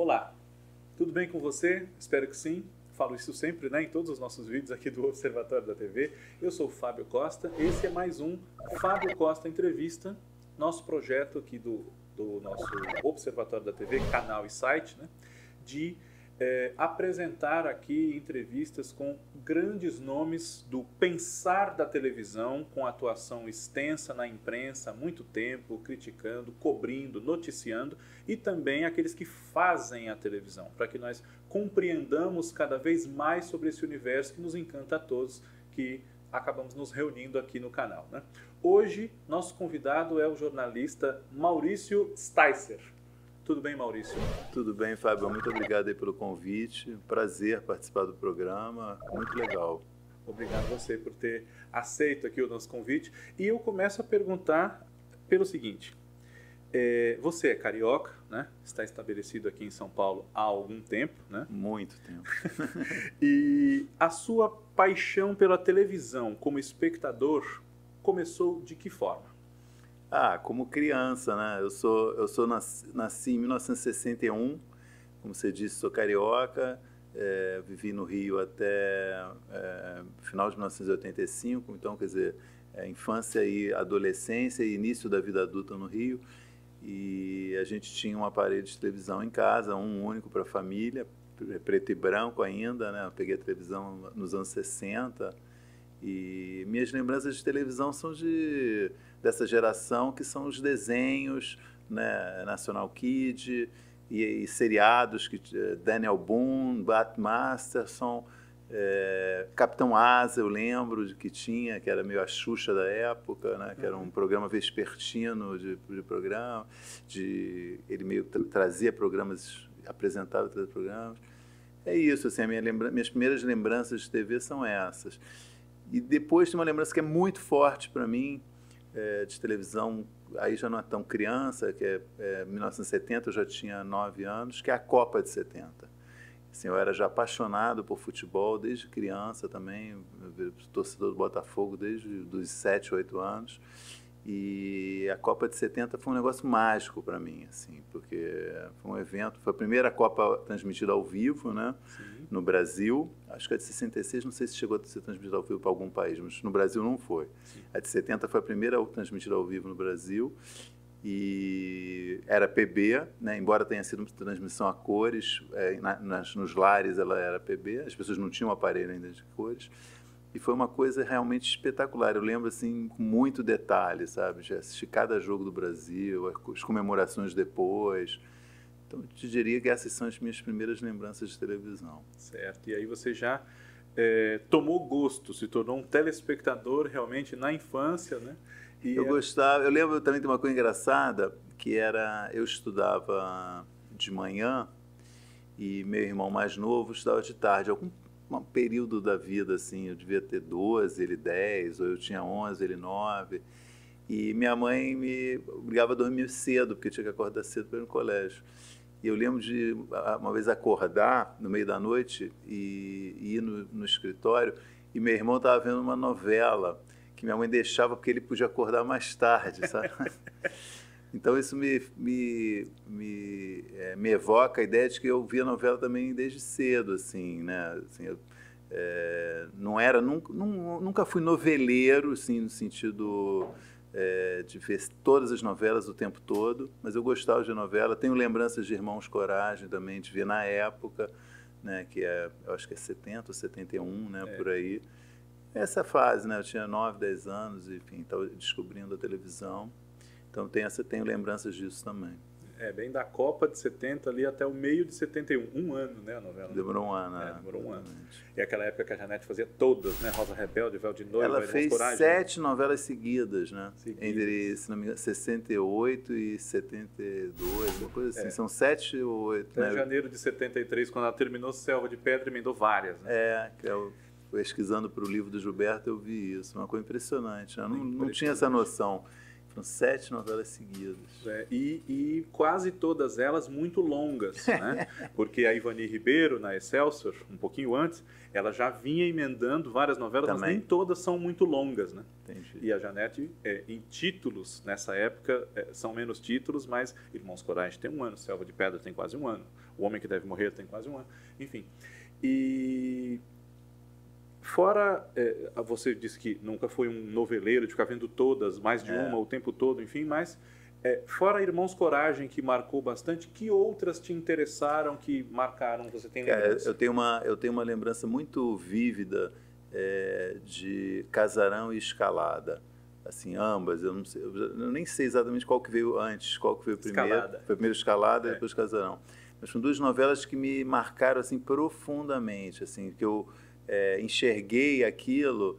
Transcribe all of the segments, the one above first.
Olá, tudo bem com você? Espero que sim. Falo isso sempre, né, em todos os nossos vídeos aqui do Observatório da TV. Eu sou o Fábio Costa, esse é mais um Fábio Costa Entrevista, nosso projeto aqui do nosso Observatório da TV, canal e site, né, de apresentar aqui entrevistas com grandes nomes do pensar da televisão, com atuação extensa na imprensa há muito tempo, criticando, cobrindo, noticiando, e também aqueles que fazem a televisão, para que nós compreendamos cada vez mais sobre esse universo que nos encanta a todos, que acabamos nos reunindo aqui no canal, né? Hoje, nosso convidado é o jornalista Maurício Sticer. Tudo bem, Maurício? Tudo bem, Fábio. Muito obrigado aí pelo convite. Prazer participar do programa. Muito legal. Obrigado a você por ter aceito aqui o nosso convite. E eu começo a perguntar pelo seguinte. Você é carioca, né? Está estabelecido aqui em São Paulo há algum tempo, né? Muito tempo. E a sua paixão pela televisão como espectador começou de que forma? Como criança, né? Eu nasci em 1961, como você disse, sou carioca, vivi no Rio até final de 1985, então, quer dizer, infância e adolescência e início da vida adulta no Rio. E a gente tinha um aparelho de televisão em casa, um único para a família, preto e branco ainda, né? Eu peguei a televisão nos anos 60 e minhas lembranças de televisão são dessa geração, que são os desenhos, né? National Kid e seriados, Daniel Boone, Bat Masterson, Capitão Asa, eu lembro de que tinha, que era meio a Xuxa da época, né? Que era um programa vespertino de programa, ele meio trazia programas, apresentava programas. É isso, assim, minhas primeiras lembranças de TV são essas. E depois tem uma lembrança que é muito forte para mim, de televisão, aí já não é tão criança, que é 1970, eu já tinha 9 anos, que é a Copa de 70. Assim, eu era já apaixonado por futebol desde criança também, torcedor do Botafogo desde os 7, 8 anos. E a Copa de 70 foi um negócio mágico para mim, assim, porque foi um evento, foi a primeira Copa transmitida ao vivo, né, no Brasil. Acho que a de 66, não sei se chegou a ser transmitida ao vivo para algum país, mas no Brasil não foi. Sim. A de 70 foi a primeira transmitida ao vivo no Brasil. E era PB, né? Embora tenha sido uma transmissão a cores, nos lares ela era PB, as pessoas não tinham aparelho ainda de cores, e foi uma coisa realmente espetacular. Eu lembro, assim, com muito detalhe, sabe? Já assisti cada jogo do Brasil, as comemorações depois. Então, eu te diria que essas são as minhas primeiras lembranças de televisão. Certo, e aí você já tomou gosto, se tornou um telespectador realmente na infância, né? Eu gostava, eu lembro também de uma coisa engraçada, que era, eu estudava de manhã e meu irmão mais novo estudava de tarde. Algum período da vida, assim, eu devia ter 12, ele 10, ou eu tinha 11, ele 9. E minha mãe me obrigava a dormir cedo, porque eu tinha que acordar cedo para ir no colégio. E eu lembro de, uma vez, acordar no meio da noite e ir no escritório, e meu irmão estava vendo uma novela que minha mãe deixava porque ele podia acordar mais tarde, sabe? Então isso me evoca a ideia de que eu via novela também desde cedo, assim, né? Assim, nunca fui noveleiro, assim, no sentido de ver todas as novelas o tempo todo, mas eu gostava de novela. Tenho lembranças de Irmãos Coragem também, de ver na época, né? Que eu acho que é 70 ou 71, né? Por aí. Essa fase, né? Eu tinha 9, 10 anos, enfim, estava descobrindo a televisão. Então tenho lembranças disso também. Bem da Copa de 70 ali até o meio de 71. Um ano, né, a novela? Demorou um ano, demorou um ano. E aquela época que a Janete fazia todas, né? Rosa Rebelde, Véu de Noiva, ela fez Coragem, 7 novelas seguidas, né? Entre, se não me engano, 68 e 72, uma coisa assim. São 7 ou 8, até janeiro de 73, quando ela terminou Selva de Pedra, emendou várias, né? Pesquisando para o livro do Gilberto, eu vi isso. Uma coisa impressionante, né? Não tinha essa noção. Foram 7 novelas seguidas. E quase todas elas muito longas, né? Porque a Ivani Ribeiro, na Excelsior, um pouquinho antes, ela já vinha emendando várias novelas, mas nem todas são muito longas, né? Entendi. E a Janete, em títulos, nessa época, são menos títulos, mas Irmãos Coragem tem 1 ano, Selva de Pedra tem quase 1 ano, O Homem que Deve Morrer tem quase 1 ano, enfim. E... Fora, você disse que nunca foi um noveleiro de ficar vendo todas, mais de uma o tempo todo, enfim, mas fora Irmãos Coragem, que marcou bastante, que outras te interessaram, que marcaram, você tem lembrança? Eu tenho uma lembrança muito vívida de Casarão e Escalada, assim, ambas, eu nem sei exatamente qual que veio antes, qual que veio primeiro. Escalada. Foi primeiro Escalada e depois Casarão. Mas são 2 novelas que me marcaram assim, profundamente, assim, que eu enxerguei aquilo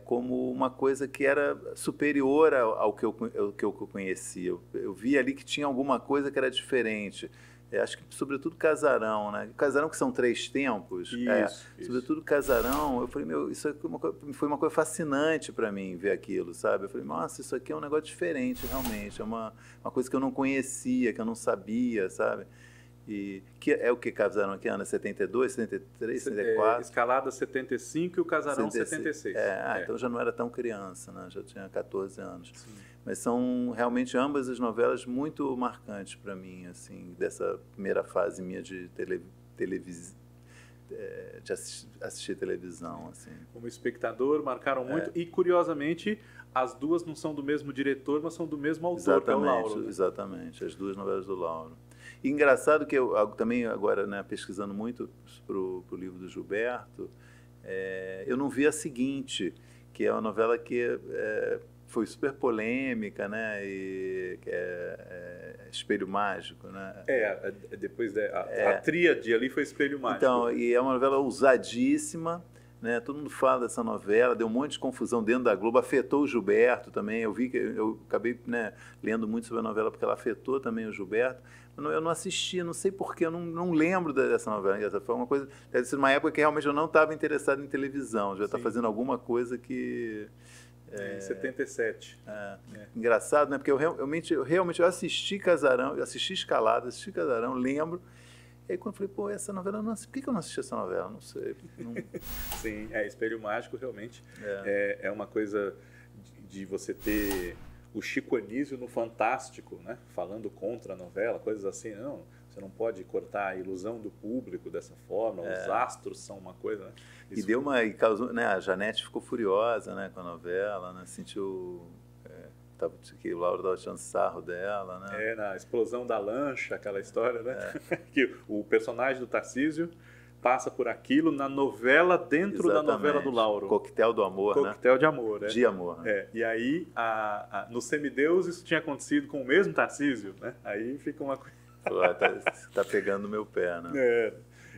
como uma coisa que era superior ao que eu conhecia. Eu vi ali que tinha alguma coisa que era diferente. Acho que, sobretudo, Casarão, né? Casarão, que são 3 tempos. Isso. Sobretudo Casarão, eu falei, isso foi uma coisa fascinante para mim, ver aquilo, sabe? Eu falei, nossa, isso aqui é um negócio diferente, realmente. É uma coisa que eu não conhecia, que eu não sabia, sabe? E que é o que Casarão aqui, Ana? 72, 73, 74? Escalada 75 e o Casarão 76. Então já não era tão criança, né? Já tinha 14 anos. Sim. Mas são realmente ambas as novelas muito marcantes para mim, assim, dessa primeira fase minha de assistir televisão. Assim. Como espectador, marcaram muito. E, curiosamente, as duas não são do mesmo diretor, mas são do mesmo autor, que é o Lauro. Né? Exatamente, as 2 novelas do Lauro. E engraçado que eu também agora, né, pesquisando muito para o livro do Gilberto, eu não vi a seguinte, que é uma novela que foi super polêmica, né, e que Espelho Mágico, né? Depois a tríade ali foi Espelho Mágico. Então, e é uma novela ousadíssima, né? Todo mundo fala dessa novela, deu um monte de confusão dentro da Globo, afetou o Gilberto também. Eu acabei, né, lendo muito sobre a novela porque ela afetou também o Gilberto. Eu não assisti, não sei porquê, eu não lembro dessa novela. Essa foi uma coisa, deve ser uma época que realmente eu não estava interessado em televisão, já está fazendo alguma coisa que... Em 77. Engraçado, né? Porque eu realmente assisti Casarão, eu assisti Escalada, assisti Casarão, lembro. E aí quando eu falei, pô, essa novela, por que eu não assisti essa novela? Não sei. Sim, Espelho Mágico realmente é uma coisa de você ter o Chico Anísio no Fantástico, né? Falando contra a novela, coisas assim. Não, você não pode cortar a ilusão do público dessa forma, os astros são uma coisa... Né? E causou, né? A Janete ficou furiosa, né, com a novela, né? Sentiu... que o Lauro estava tirando sarro dela, né? Na explosão da lancha, aquela história, né? Que o personagem do Tarcísio passa por aquilo na novela dentro da novela do Lauro. Coquetel do Amor, Coquetel de Amor, né? De Amor. Né? E aí, no Semideus, isso tinha acontecido com o mesmo Tarcísio, né? Aí fica uma coisa... Tá pegando no meu pé, né?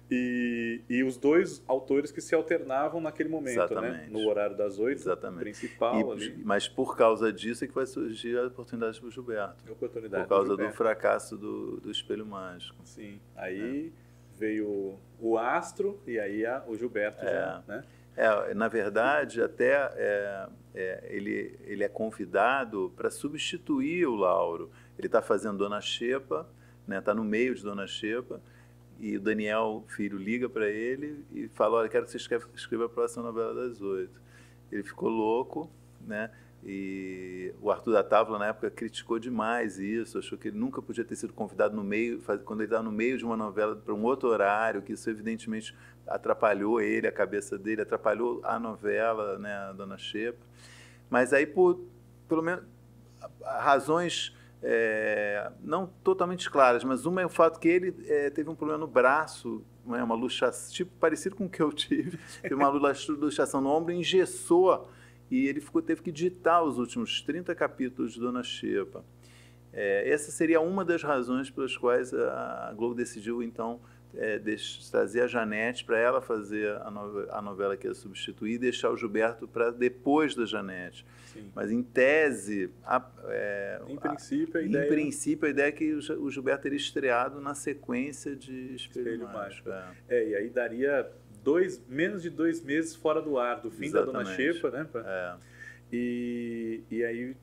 E os 2 autores que se alternavam naquele momento, exatamente. Né? No horário das 8, principal ali. Mas por causa disso é que vai surgir a oportunidade para o Gilberto. Por causa do fracasso do Espelho Mágico. Sim, aí veio o Astro e aí o Gilberto já, né? Na verdade, até ele é convidado para substituir o Lauro. Ele está fazendo Dona Xepa, está no meio de Dona Xepa, e o Daniel Filho liga para ele e fala, olha, quero que você escreva a próxima novela das 8. Ele ficou louco, né? E o Arthur da Távola, na época, criticou demais isso, achou que ele nunca podia ter sido convidado no meio, quando ele estava no meio de uma novela para um outro horário, que isso evidentemente atrapalhou ele, a cabeça dele, atrapalhou a novela, né, a Dona Xepa. Mas aí, pelo menos, razões... não totalmente claras, mas uma é o fato que ele teve um problema no braço, né, uma luxação, tipo parecido com o que eu tive, teve uma luxação no ombro, engessou, e ele teve que ditar os últimos 30 capítulos de Dona Xepa. Essa seria uma das razões pelas quais a Globo decidiu, então, trazer a Janete para ela fazer a novela que ia substituir e deixar o Gilberto para depois da Janete. Sim. Mas, em tese, em princípio, a ideia é que o Gilberto teria estreado na sequência de Espelho Mágico. E aí daria menos de 2 meses fora do ar, do fim da Dona Xepa, né? E aí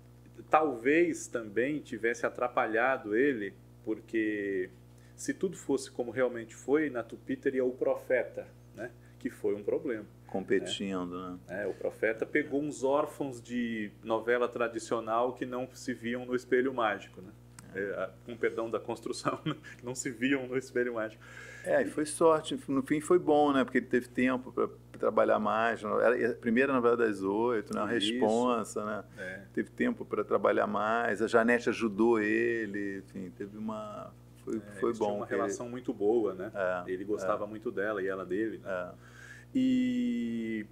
talvez também tivesse atrapalhado ele, porque se tudo fosse como realmente foi, na Tupi teria o Profeta, né? Que foi um problema. Competindo, né? O Profeta pegou uns órfãos de novela tradicional que não se viam no Espelho Mágico, né? Com perdão da construção, não se viam no Espelho Mágico. E foi sorte, no fim foi bom, né? Porque ele teve tempo para trabalhar mais. Era a primeira novela das 8, né? A Responsa, né? Teve tempo para trabalhar mais. A Janete ajudou ele, enfim, teve uma... Foi bom. Tinha uma relação muito boa, né? Ele gostava muito dela e ela dele. Né? E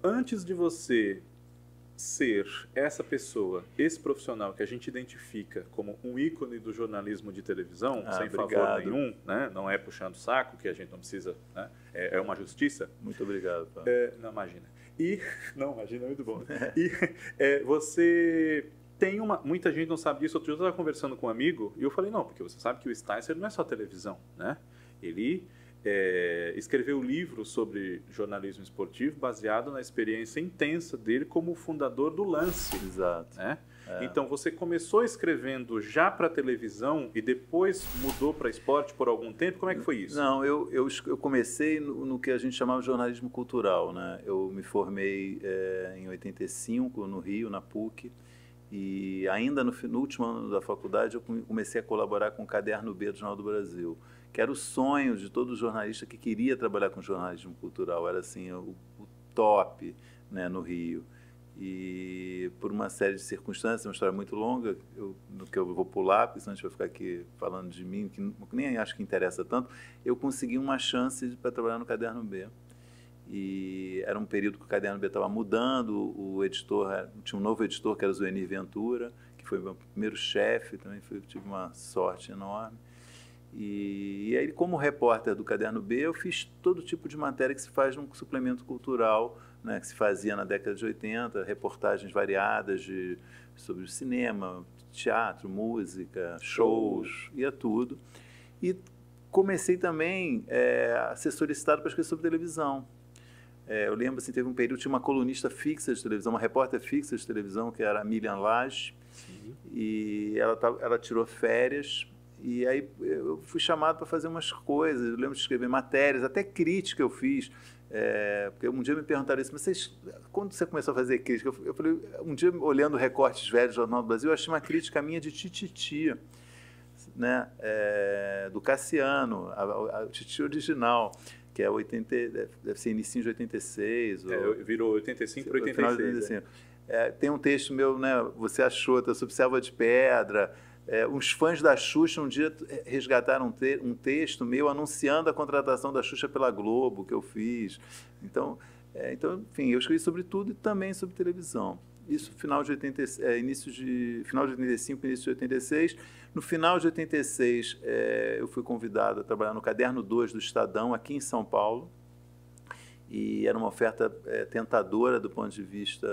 antes de você ser essa pessoa, esse profissional que a gente identifica como um ícone do jornalismo de televisão, sem favor nenhum, né? Não é puxando o saco, que a gente não precisa, né? É uma justiça. Muito obrigado. Não, imagina. Não, imagina, é muito bom. E você tem muita gente não sabe disso. Outro dia eu estava conversando com um amigo e eu falei, não, porque você sabe que o Sticer não é só televisão, né? Ele escreveu um livro sobre jornalismo esportivo baseado na experiência intensa dele como fundador do Lance. Exato. Né? Então, você começou escrevendo já para televisão e depois mudou para esporte por algum tempo? Como é que foi isso? Não, eu comecei no que a gente chamava de jornalismo cultural. Né? Eu me formei em 85 no Rio, na PUC, e ainda no último ano da faculdade eu comecei a colaborar com o Caderno B do Jornal do Brasil, que era o sonho de todo jornalista que queria trabalhar com jornalismo cultural. Era assim o top, né, no Rio. E por uma série de circunstâncias, uma história muito longa, no que eu vou pular, porque senão a gente vai ficar aqui falando de mim, que nem acho que interessa tanto, eu consegui uma chance para trabalhar no Caderno B. E era um período que o Caderno B estava mudando, o editor, tinha um novo editor que era o Zuenir Ventura, que foi o meu primeiro chefe, também tive uma sorte enorme. E aí, como repórter do Caderno B, eu fiz todo tipo de matéria que se faz num suplemento cultural, né, que se fazia na década de 80, reportagens variadas sobre o cinema, teatro, música, shows, ia tudo. E comecei também a ser solicitado para escrever sobre televisão. Eu lembro, assim, teve um período, tinha uma colunista fixa de televisão, uma repórter fixa de televisão, que era a Milian Lage, e ela tirou férias. E aí eu fui chamado para fazer umas coisas, eu lembro de escrever matérias, até crítica eu fiz, porque um dia me perguntaram isso, mas quando você começou a fazer crítica? Eu falei, um dia olhando recortes velhos do Jornal do Brasil, eu achei uma crítica minha de Tititi, né, do Cassiano, a Tititi original, que é 80, deve ser início de 86. Virou 85 para 86. Tem um texto meu, né, Você Achou, sobre Selva de Pedra. Uns fãs da Xuxa um dia resgataram um texto meu anunciando a contratação da Xuxa pela Globo, que eu fiz. Então, enfim, eu escrevi sobre tudo e também sobre televisão. Isso final de 85, início de 86. No final de 86, eu fui convidado a trabalhar no Caderno 2 do Estadão, aqui em São Paulo. E era uma oferta tentadora do ponto de vista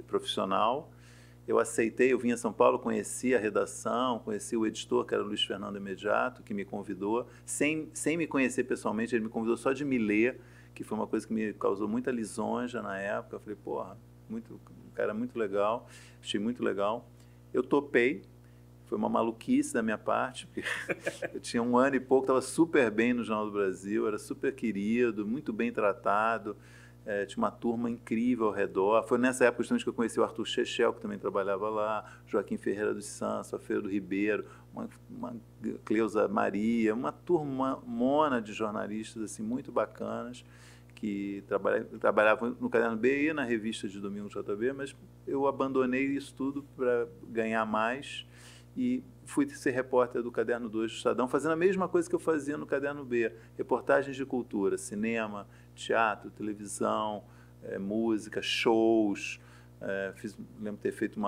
profissional. Eu aceitei, eu vim a São Paulo, conheci a redação, conheci o editor, que era o Luiz Fernando Imediato, que me convidou, sem me conhecer pessoalmente, ele me convidou só de me ler, que foi uma coisa que me causou muita lisonja na época. Eu falei, porra, um cara muito legal, achei muito legal. Eu topei, foi uma maluquice da minha parte, porque eu tinha 1 ano e pouco, estava super bem no Jornal do Brasil, era super querido, muito bem tratado. Tinha uma turma incrível ao redor. Foi nessa época justamente que eu conheci o Arthur Chechel, que também trabalhava lá, Joaquim Ferreira dos Santos, a Feira do Ribeiro, uma Cleusa Maria, uma turmona de jornalistas assim, muito bacanas, que trabalhavam no Caderno B e na revista de Domingo JB, mas eu abandonei isso tudo para ganhar mais e fui ser repórter do Caderno 2 do Estadão, fazendo a mesma coisa que eu fazia no Caderno B, reportagens de cultura, cinema, teatro, televisão, música, shows. Lembro de ter feito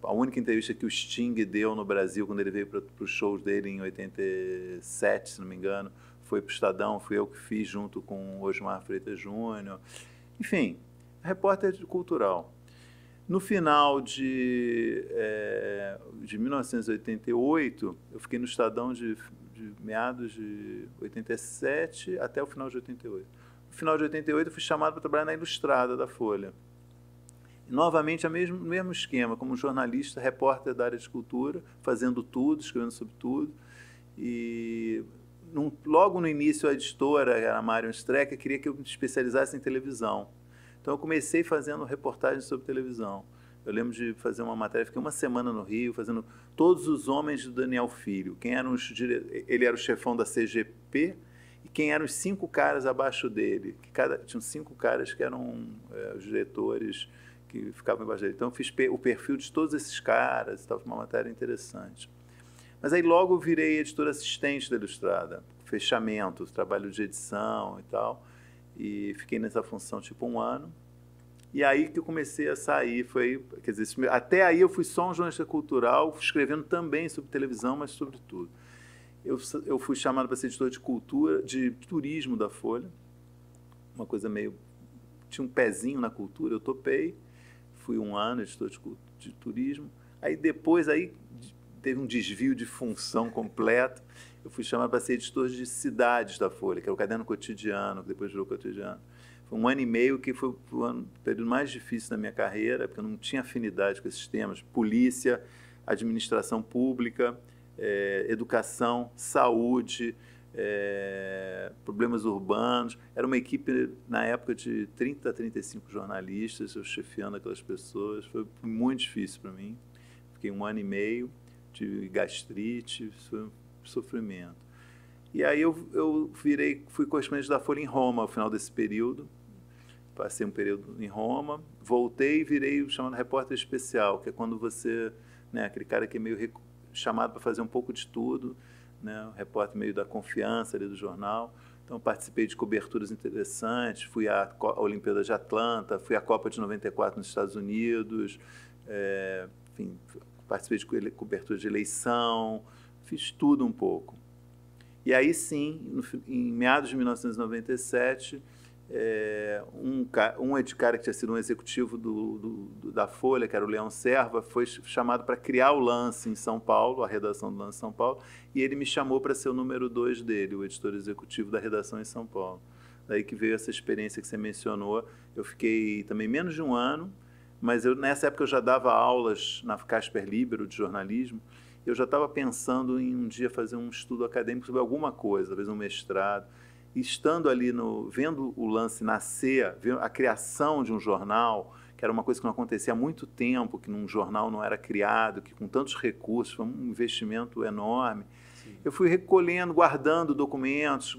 a única entrevista que o Sting deu no Brasil, quando ele veio para os shows dele em 87, se não me engano, foi para o Estadão, fui eu que fiz junto com o Osmar Freitas Júnior. Enfim, repórter cultural. No final de 1988, eu fiquei no Estadão de meados de 87 até o final de 88. No final de 88, eu fui chamado para trabalhar na Ilustrada da Folha. Novamente, o mesmo esquema, como jornalista, repórter da área de cultura, fazendo tudo, escrevendo sobre tudo. E logo no início, a editora, a Marion Strecker, queria que eu me especializasse em televisão. Então, eu comecei fazendo reportagens sobre televisão. Eu lembro de fazer uma matéria, fiquei uma semana no Rio, fazendo Todos os Homens do Daniel Filho. Ele era o chefão da CGP, e quem eram os 5 caras abaixo dele. Tinham 5 caras que eram os diretores que ficavam embaixo dele. Então, eu fiz o perfil de todos esses caras, foi uma matéria interessante. Mas aí logo eu virei editor assistente da Ilustrada, fechamento, trabalho de edição e tal, e fiquei nessa função tipo 1 ano. E aí que eu comecei a sair, quer dizer, até aí eu fui só um jornalista cultural, escrevendo também sobre televisão, mas sobre tudo. Eu fui chamado para ser editor de cultura, de turismo da Folha, uma coisa meio... tinha um pezinho na cultura, eu topei, fui 1 ano editor de turismo. Aí depois teve um desvio de função completo, eu fui chamado para ser editor de cidades da Folha, que era o Caderno Cotidiano, que depois virou Cotidiano. Foi 1 ano e meio que foi o período mais difícil da minha carreira, porque eu não tinha afinidade com esses temas. Polícia, administração pública, educação, saúde, problemas urbanos. Era uma equipe, na época, de 30 a 35 jornalistas, eu chefiando aquelas pessoas. Foi muito difícil para mim. Fiquei 1 ano e meio, tive gastrite, foi um sofrimento. E aí eu fui correspondente da Folha em Roma ao final desse período. Passei um período em Roma, voltei e virei o chamado repórter especial, que é quando você, né, aquele cara que é meio chamado para fazer um pouco de tudo, né, o repórter meio da confiança ali do jornal. Então, participei de coberturas interessantes, fui à Olimpíada de Atlanta, fui à Copa de 94 nos Estados Unidos, enfim, participei de cobertura de eleição, fiz tudo um pouco. E aí sim, em meados de 1997, um cara que tinha sido um executivo da Folha, que era o Leão Serva, foi chamado para criar o Lance em São Paulo, a redação do Lance em São Paulo, e ele me chamou para ser o número 2 dele, o editor executivo da redação em São Paulo. Daí que veio essa experiência que você mencionou. Eu fiquei também menos de 1 ano, mas nessa época eu já dava aulas na Casper Libero de jornalismo. Eu já estava pensando em um dia fazer um estudo acadêmico sobre alguma coisa, talvez um mestrado. E estando ali, vendo o Lance nascer, vendo a criação de um jornal, que era uma coisa que não acontecia há muito tempo, que num jornal não era criado, que com tantos recursos, foi um investimento enorme. Sim. Eu fui recolhendo, guardando documentos,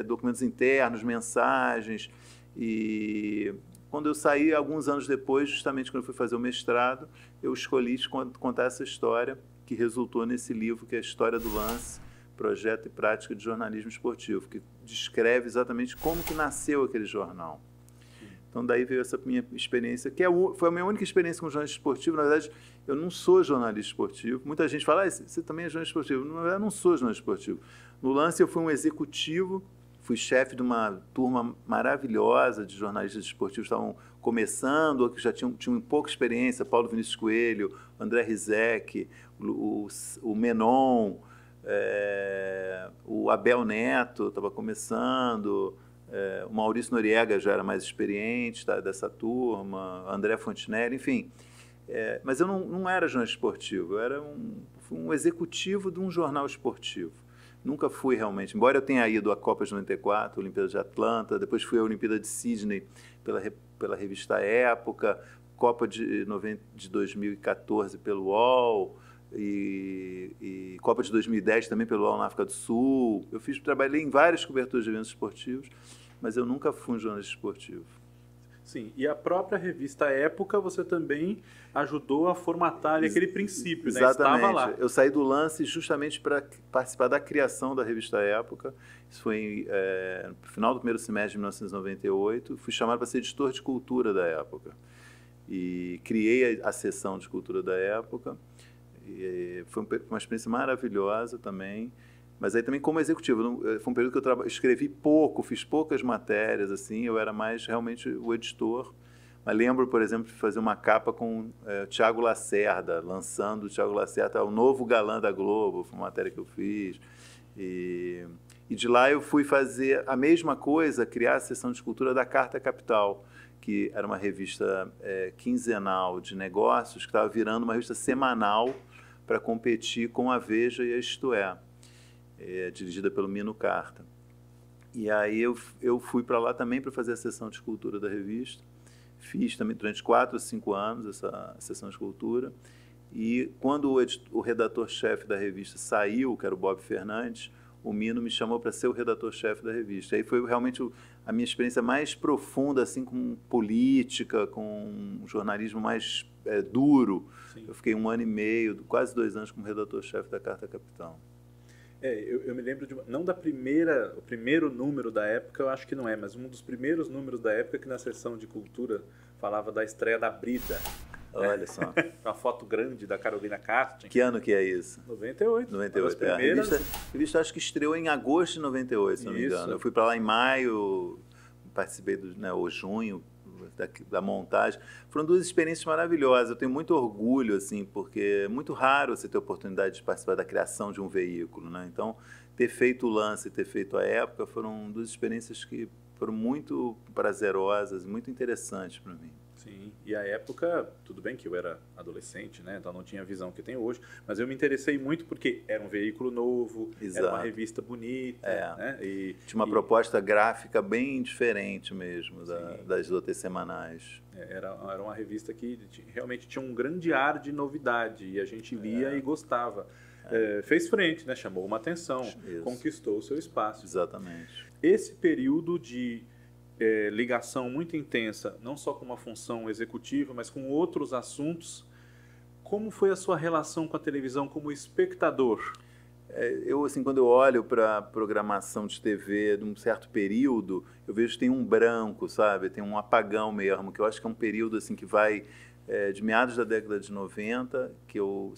documentos internos, mensagens. E quando eu saí, alguns anos depois, justamente quando eu fui fazer o mestrado, eu escolhi contar essa história, que resultou nesse livro, que é a História do Lance, Projeto e Prática de Jornalismo Esportivo, que descreve exatamente como que nasceu aquele jornal. Então, daí veio essa minha experiência, que foi a minha única experiência com jornalismo esportivo. Na verdade, eu não sou jornalista esportivo. Muita gente fala, você também é jornalista esportivo. Na verdade, eu não sou jornalista esportivo. No Lance, eu fui um executivo, fui chefe de uma turma maravilhosa de jornalistas esportivos que estavam começando, que já tinham pouca experiência, Paulo Vinícius Coelho, André Rizek, o Menon, o Abel Neto estava começando, o Maurício Noriega já era mais experiente dessa turma, André Fontinelli, enfim. Mas eu não era jornalista esportivo, eu era um executivo de um jornal esportivo. Nunca fui realmente, embora eu tenha ido à Copa de 94, a Olimpíada de Atlanta, depois fui à Olimpíada de Sydney pela revista Época, Copa de 2014 pelo UOL, e Copa de 2010 também pelo UOL na África do Sul. Trabalhei em várias coberturas de eventos esportivos, mas eu nunca fui um jornalista esportivo. Sim, e a própria revista Época você também ajudou a formatar ali aquele princípio, né? Exatamente. Estava lá. Eu saí do Lance justamente para participar da criação da revista Época. Isso foi no final do primeiro semestre de 1998. Fui chamado para ser editor de cultura da Época. E criei a seção de cultura da Época. E foi uma experiência maravilhosa também. Mas aí também como executivo, foi um período que eu escrevi pouco, fiz poucas matérias, assim, eu era mais realmente o editor. Mas lembro, por exemplo, de fazer uma capa com o Thiago Lacerda, lançando o Thiago Lacerda, o novo galã da Globo, foi uma matéria que eu fiz. E de lá eu fui fazer a mesma coisa, criar a seção de cultura da Carta Capital, que era uma revista quinzenal de negócios, que estava virando uma revista semanal para competir com a Veja e a Isto É, dirigida pelo Mino Carta. E aí eu fui para lá também para fazer a sessão de escultura da revista. Fiz também durante 4 ou 5 anos essa sessão de escultura. E quando o redator-chefe da revista saiu, que era o Bob Fernandes, o Mino me chamou para ser o redator-chefe da revista. Aí foi realmente a minha experiência mais profunda, assim, com política, com um jornalismo mais duro. Sim. Eu fiquei 1 ano e meio, quase 2 anos como redator-chefe da Carta Capital. Eu me lembro não da o primeiro número da época, eu acho que não é, mas um dos primeiros números da época que na seção de cultura falava da estreia da Brida. Olha só. Uma foto grande da Carolina Casting. Que ano que é isso? 98. 98. Primeiras... A revista acho que estreou em agosto de 98, se não me engano. Eu fui para lá em maio, participei ou junho da montagem. Foram 2 experiências maravilhosas. Eu tenho muito orgulho, assim, porque é muito raro você ter a oportunidade de participar da criação de um veículo, né? Então, ter feito o lance e ter feito a época foram 2 experiências que foram muito prazerosas, muito interessantes para mim. Sim, e a época, tudo bem que eu era adolescente, né? Então não tinha a visão que eu tenho hoje, mas eu me interessei muito porque era um veículo novo, Exato. Era uma revista bonita, né? Tinha uma proposta gráfica bem diferente mesmo das outras semanais. Era uma revista que realmente tinha um grande ar de novidade e a gente lia e gostava. Fez frente, né? Chamou uma atenção, Isso. Conquistou o seu espaço. Exatamente. Esse período de ligação muito intensa, não só com uma função executiva, mas com outros assuntos. Como foi a sua relação com a televisão como espectador? Eu, assim, quando eu olho para a programação de TV de um certo período, eu vejo que tem um branco, sabe? Tem um apagão mesmo, que eu acho que é um período assim, que vai de meados da década de 90, é o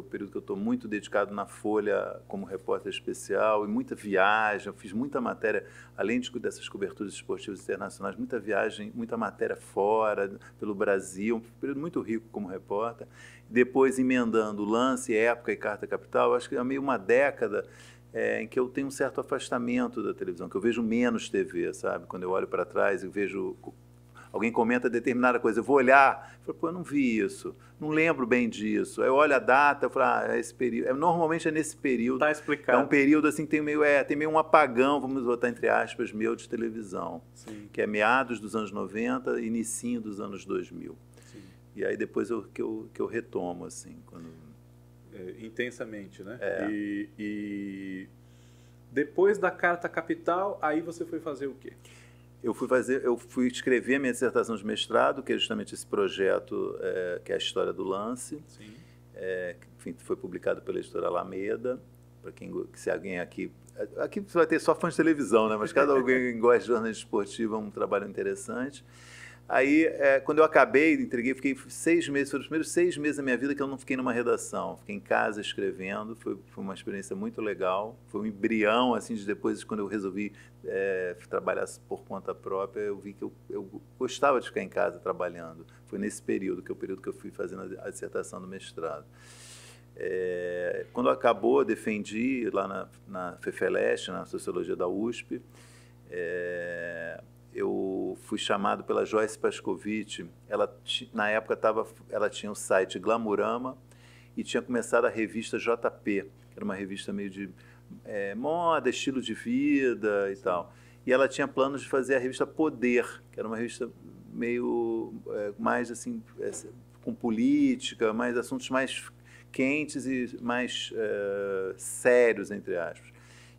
período que eu estou muito dedicado na Folha como repórter especial e muita viagem. Eu fiz muita matéria, além dessas coberturas esportivas internacionais, muita viagem, muita matéria fora, pelo Brasil, um período muito rico como repórter. Depois, emendando Lance, Época e Carta Capital, acho que é meio uma década em que eu tenho um certo afastamento da televisão, que eu vejo menos TV, sabe? Quando eu olho para trás e vejo... Alguém comenta determinada coisa, eu vou olhar, eu falo, pô, eu não vi isso, não lembro bem disso. Aí eu olho a data, eu falo, esse período. Normalmente é nesse período. Tá explicado. É um período assim que tem meio um apagão, vamos botar entre aspas, meu de televisão. Sim. Que é meados dos anos 90 e inicinho dos anos 2000. Sim. E aí depois que eu retomo, assim, quando... intensamente, né? E depois da Carta Capital, aí você foi fazer o quê? Eu fui escrever a minha dissertação de mestrado, que é justamente esse projeto, que é a história do Lance. Sim. Enfim, foi publicado pela editora Alameda. Para se alguém aqui você vai ter só fãs de televisão, né? Mas cada alguém gosta de jornalismo esportivo, é um trabalho interessante. Aí, quando eu acabei, entreguei, fiquei 6 meses, foram os primeiros 6 meses da minha vida que eu não fiquei numa redação. Fiquei em casa escrevendo, foi uma experiência muito legal. Foi um embrião, assim, de depois, quando eu resolvi trabalhar por conta própria, eu vi que eu gostava de ficar em casa trabalhando. Foi nesse período, que é o período que eu fui fazendo a dissertação do mestrado. Quando acabou, eu defendi lá na FEFELESH, na Sociologia da USP, eu fui chamado pela Joyce Pascovitch. Ela, na época, ela tinha o site Glamurama e tinha começado a revista JP, que era uma revista meio de moda, estilo de vida e tal. E ela tinha planos de fazer a revista Poder, que era uma revista meio mais assim, com política, mais assuntos mais quentes e mais sérios, entre aspas.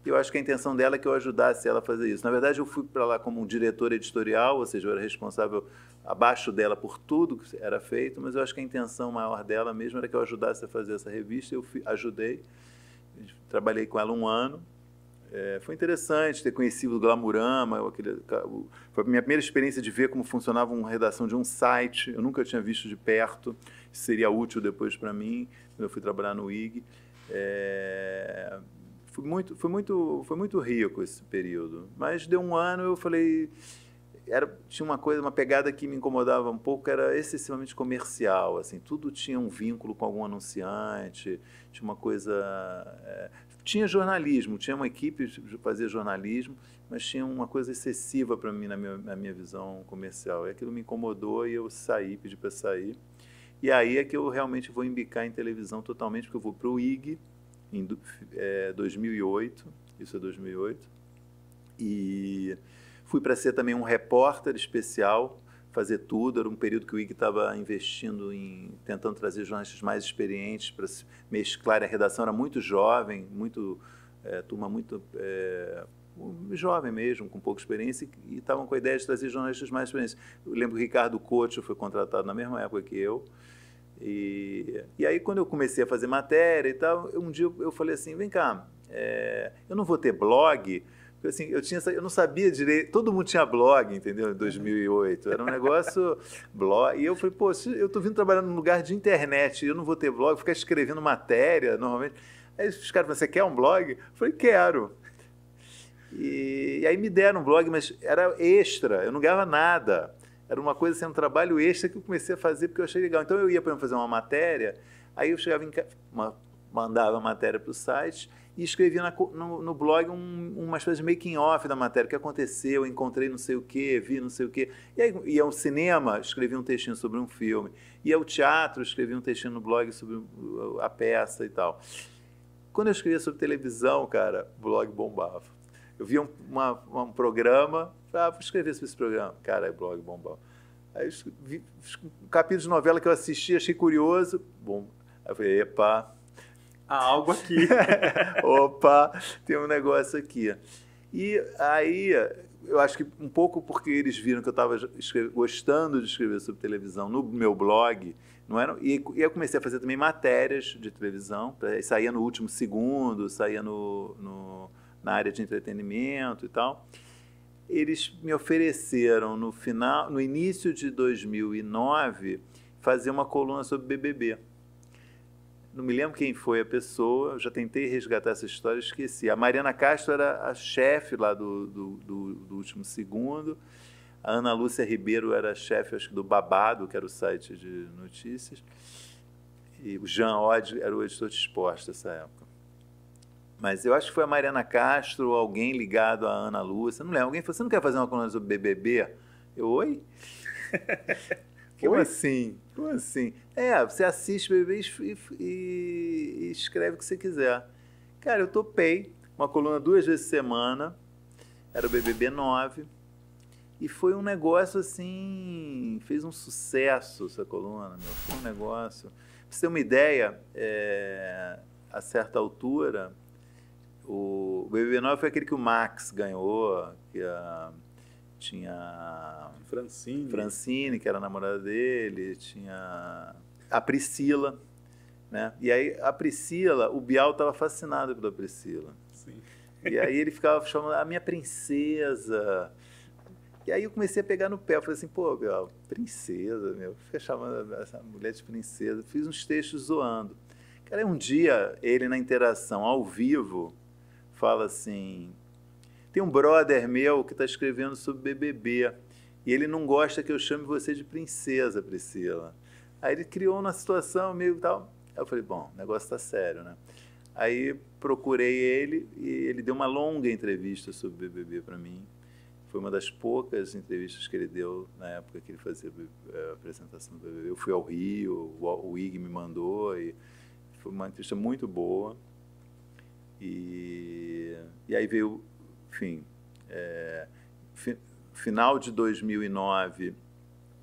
E eu acho que a intenção dela é que eu ajudasse ela a fazer isso. Na verdade, eu fui para lá como um diretor editorial, ou seja, eu era responsável abaixo dela por tudo que era feito, mas eu acho que a intenção maior dela mesmo era que eu ajudasse a fazer essa revista. Eu ajudei, trabalhei com ela 1 ano. Foi interessante ter conhecido o Glamurama. Foi a minha primeira experiência de ver como funcionava uma redação de um site. Eu nunca tinha visto de perto. Isso seria útil depois para mim, quando eu fui trabalhar no IG. Foi muito rico esse período. Mas deu 1 ano, eu falei... tinha uma pegada que me incomodava um pouco, era excessivamente comercial, assim, tudo tinha um vínculo com algum anunciante, tinha uma coisa... Tinha jornalismo, tinha uma equipe que fazia jornalismo, mas tinha uma coisa excessiva para mim na minha visão comercial. E aquilo me incomodou e eu saí, pedi para sair. E aí é que eu realmente vou embicar em televisão totalmente, porque eu vou para o IG em 2008, isso é 2008, e fui para ser também um repórter especial, fazer tudo. Era um período que o IG estava investindo tentando trazer jornalistas mais experientes para mesclar. A redação era muito jovem, turma muito jovem mesmo, com pouca experiência, e estavam com a ideia de trazer jornalistas mais experientes. Eu lembro que o Ricardo Couto foi contratado na mesma época que eu. E aí, quando eu comecei a fazer matéria e tal, um dia eu falei assim, vem cá, eu não vou ter blog, porque assim, eu não sabia direito, todo mundo tinha blog, entendeu, em 2008, era um negócio, blog, e eu falei, pô, eu estou vindo trabalhar num lugar de internet, eu não vou ter blog, ficar escrevendo matéria, normalmente. Aí os caras falaram, você quer um blog? Eu falei, quero. E aí me deram um blog, mas era extra, eu não ganhava nada. Era uma coisa, assim, um trabalho extra que eu comecei a fazer porque eu achei legal. Então eu ia, para fazer uma matéria, aí eu chegava mandava a matéria para o site e escrevia no blog uma espécie de making-off da matéria, o que aconteceu, encontrei não sei o quê, vi não sei o quê. E aí ia ao cinema, escrevia um textinho sobre um filme. Ia ao teatro, escrevia um textinho no blog sobre a peça e tal. Quando eu escrevia sobre televisão, cara, o blog bombava. Eu via um programa, vou escrever sobre esse programa. Cara, blog bombava. Aí eu vi um capítulo de novela que eu assisti, achei curioso. Bom, aí eu falei, epa. Há algo aqui. Opa, tem um negócio aqui. E aí, eu acho que um pouco porque eles viram que eu estava gostando de escrever sobre televisão no meu blog, não era, e eu comecei a fazer também matérias de televisão, saía no último segundo, saía na área de entretenimento e tal. Eles me ofereceram no início de 2009, fazer uma coluna sobre BBB. Não me lembro quem foi a pessoa, eu já tentei resgatar essa história, esqueci. A Mariana Castro era a chefe lá do último segundo, a Ana Lúcia Ribeiro era a chefe, acho que do Babado, que era o site de notícias, e o Jean Oddi era o editor de esporte nessa época. Mas eu acho que foi a Mariana Castro, alguém ligado à Ana Lúcia, não lembro. Alguém falou, você não quer fazer uma coluna sobre BBB? Eu, oi? Como assim? Como assim? Você assiste BBB e escreve o que você quiser. Cara, eu topei. Uma coluna 2 vezes por semana. Era o BBB 9. E foi um negócio assim... Fez um sucesso essa coluna, meu. Foi um negócio... Pra você ter uma ideia, a certa altura... O BBB 9 foi aquele que o Max ganhou, que tinha Francine, que era a namorada dele, tinha a Priscila, né? E aí a Priscila, o Bial estava fascinado pela Priscila. Sim. E aí ele ficava chamando a minha princesa. E aí eu comecei a pegar no pé, eu falei assim, pô, Bial, princesa, meu, fica chamando essa mulher de princesa. Fiz uns textos zoando. Cara, um dia ele na interação ao vivo fala assim, tem um brother meu que está escrevendo sobre BBB e ele não gosta que eu chame você de princesa, Priscila. Aí ele criou uma situação meio tal. Aí eu falei, bom, o negócio está sério, né? Aí procurei ele e ele deu uma longa entrevista sobre BBB para mim. Foi uma das poucas entrevistas que ele deu na época que ele fazia a apresentação do BBB. Eu fui ao Rio, o IG me mandou e foi uma entrevista muito boa. E aí veio, enfim, final de 2009,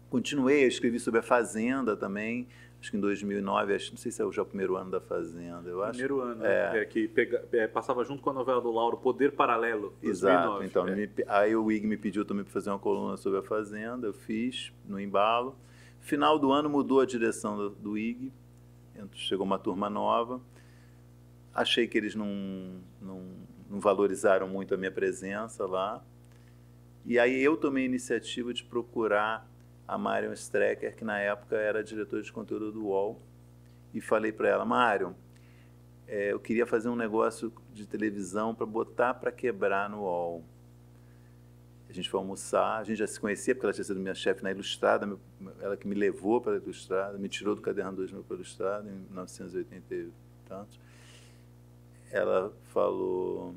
continuei, eu escrevi sobre a Fazenda também, acho que em 2009, não sei se é já o primeiro ano da Fazenda, eu acho. Primeiro ano, que passava junto com a novela do Lauro, Poder Paralelo, 2009. Exato, 2009. Então, aí o IG me pediu também para fazer uma coluna sobre a Fazenda, eu fiz no embalo. Final do ano mudou a direção do IG, chegou uma turma nova. Achei que eles não valorizaram muito a minha presença lá. E aí eu tomei a iniciativa de procurar a Marion Strecker, que na época era diretora de conteúdo do UOL, e falei para ela, Marion, eu queria fazer um negócio de televisão para botar para quebrar no UOL. A gente foi almoçar, a gente já se conhecia, porque ela tinha sido minha chefe na Ilustrada, ela que me levou para a Ilustrada, me tirou do Caderno 2000 para a Ilustrada, em 1980 e tantos. ela falou,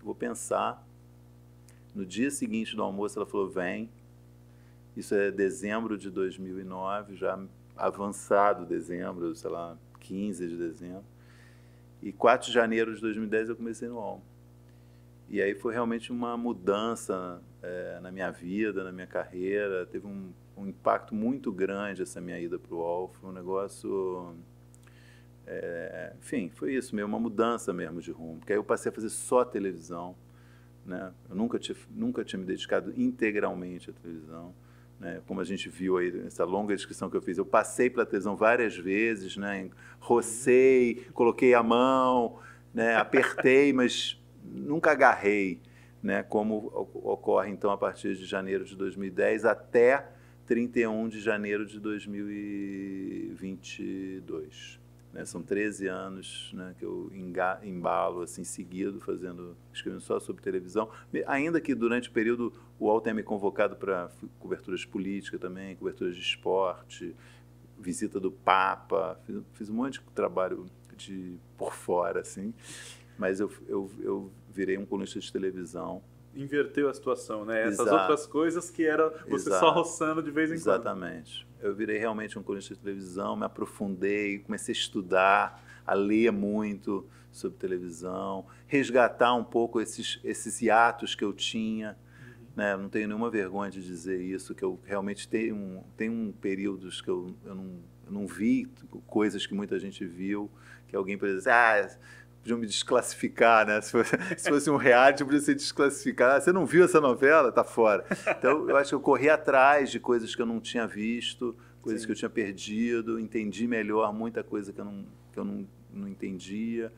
vou pensar. No dia seguinte do almoço, ela falou, vem. Isso é dezembro de 2009, já avançado dezembro, sei lá, 15 de dezembro. E 4 de janeiro de 2010 eu comecei no UOL. E aí foi realmente uma mudança na minha vida, na minha carreira. Teve um impacto muito grande essa minha ida para o UOL. Foi um negócio... enfim, foi isso mesmo, uma mudança mesmo de rumo. Porque aí eu passei a fazer só televisão, né? Eu nunca tinha me dedicado integralmente à televisão, né? Como a gente viu aí nessa longa descrição que eu fiz. Eu passei pela televisão várias vezes, né? Rocei, coloquei a mão, né? Apertei, mas nunca agarrei, né? Como ocorre, então, a partir de janeiro de 2010 até 31 de janeiro de 2022. Né? São 13 anos, né, que eu embalo assim, seguido, escrevendo só sobre televisão. Ainda que durante o período o UOL tenha me convocado para coberturas políticas também, coberturas de esporte, visita do Papa. Fiz um monte de trabalho por fora, assim. Mas eu virei um colunista de televisão. Inverteu a situação, né? Essas Exato. outras coisas que era você só roçando de vez em quando. Exatamente. Eu virei realmente um colunista de televisão, me aprofundei, comecei a estudar, a ler muito sobre televisão, resgatar um pouco esses hiatos que eu tinha. Né? Não tenho nenhuma vergonha de dizer isso, que eu realmente tenho períodos que eu não vi coisas que muita gente viu, que alguém poderia dizer, podiam me desclassificar, né? Se fosse um reality, podia ser desclassificado. Você não viu essa novela? Tá fora. Então, eu acho que eu corri atrás de coisas que eu não tinha visto, coisas que eu tinha perdido, entendi melhor muita coisa que eu não entendia.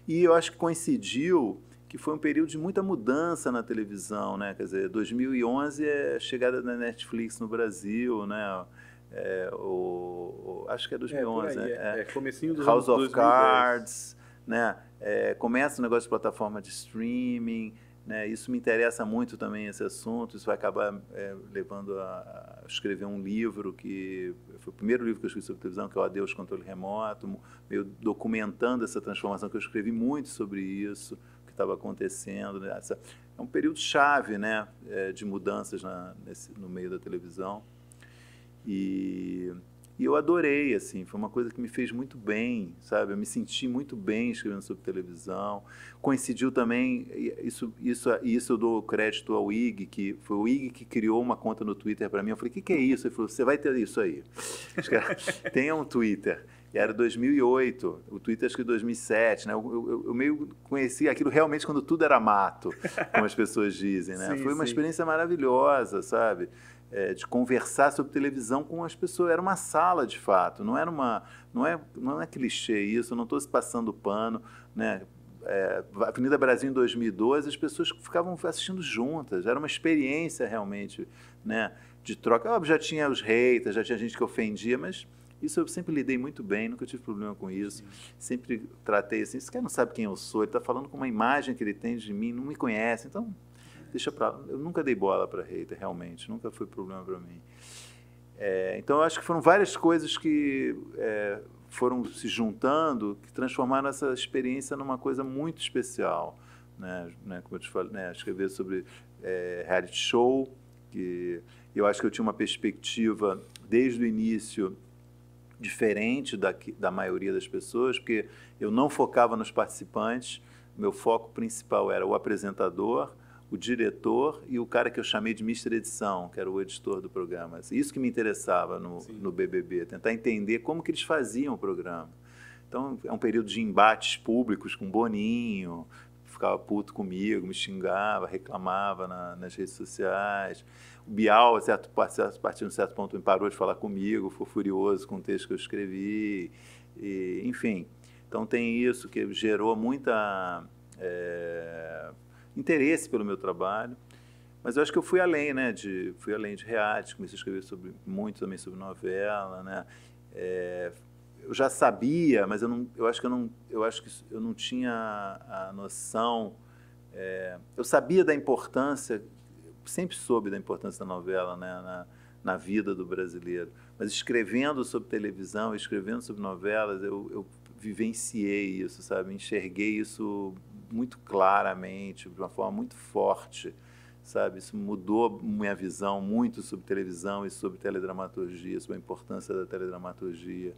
E eu acho que coincidiu que foi um período de muita mudança na televisão, né? Quer dizer, 2011 é a chegada da Netflix no Brasil, né? Acho que é 2011, né? Comecinho dos House anos of Cards, né? Começa o negócio de plataforma de streaming, né? Isso me interessa muito também, esse assunto. Isso vai acabar levando a escrever um livro que foi o primeiro livro que eu escrevi sobre televisão, que é o Adeus Controle Remoto, meio documentando essa transformação, que eu escrevi muito sobre isso, o que estava acontecendo, né? É um período chave, né? De mudanças no meio da televisão. E eu adorei, assim, foi uma coisa que me fez muito bem, sabe? Eu me senti muito bem escrevendo sobre televisão. Coincidiu também, isso eu dou crédito ao Ig, que foi o Ig que criou uma conta no Twitter para mim. Eu falei, o que é isso? Ele falou, você vai ter isso aí. Tenha um Twitter. E era 2008, o Twitter acho que 2007, né? Eu meio conheci aquilo realmente quando tudo era mato, como as pessoas dizem, né? Foi uma experiência maravilhosa, sabe? De conversar sobre televisão com as pessoas. Era uma sala, de fato. Não é clichê isso, eu não estou passando pano, né? Avenida Brasil em 2012, as pessoas ficavam assistindo juntas. Era uma experiência realmente, né, de troca. Já tinha os haters, já tinha gente que ofendia, mas isso eu sempre lidei muito bem, nunca tive problema com isso. Sim. Sempre tratei assim, esse cara não sabe quem eu sou, ele está falando com uma imagem que ele tem de mim, não me conhece, então deixa pra lá. Eu nunca dei bola para hater, realmente, nunca foi problema para mim. Então eu acho que foram várias coisas que foram se juntando, que transformaram essa experiência numa coisa muito especial, né? Como eu te falei, né? Escrever sobre reality show, que eu acho que eu tinha uma perspectiva desde o início diferente da maioria das pessoas, porque eu não focava nos participantes, meu foco principal era o apresentador, o diretor e o cara que eu chamei de Mister Edição, que era o editor do programa. Isso que me interessava no BBB, tentar entender como que eles faziam o programa. Então, é um período de embates públicos com Boninho, ficava puto comigo, me xingava, reclamava nas redes sociais. O Bial, a partir de um certo ponto, me parou de falar comigo, ficou furioso com o texto que eu escrevi. Enfim, então tem isso que gerou muita interesse pelo meu trabalho. Mas eu acho que eu fui além, né? Fui além de reality, comecei a escrever muito também sobre novela, né? Eu já sabia, mas eu acho que eu não tinha a noção. Eu sabia da importância, sempre soube da importância da novela, né, na vida do brasileiro. Mas escrevendo sobre televisão, escrevendo sobre novelas, eu vivenciei isso, sabe? Enxerguei isso muito claramente, de uma forma muito forte, sabe? Isso mudou minha visão muito sobre televisão e sobre teledramaturgia, sobre a importância da teledramaturgia,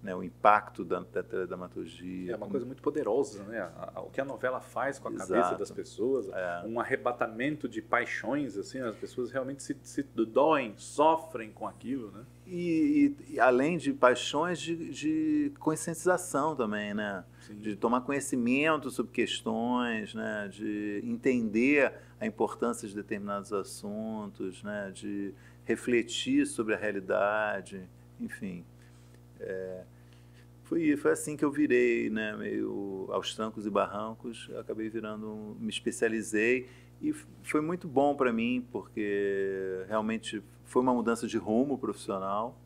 né? O impacto da teledramaturgia. É uma coisa muito poderosa, né? O que a novela faz com a Exato. cabeça das pessoas, um arrebatamento de paixões, assim, as pessoas realmente se doem, sofrem com aquilo, né? E além de paixões, de conscientização também, né? Sim. De tomar conhecimento sobre questões, né? De entender a importância de determinados assuntos, né? De refletir sobre a realidade, enfim. Foi assim que eu virei, né? Meio aos trancos e barrancos, eu acabei virando, me especializei e foi muito bom para mim, porque realmente foi uma mudança de rumo profissional,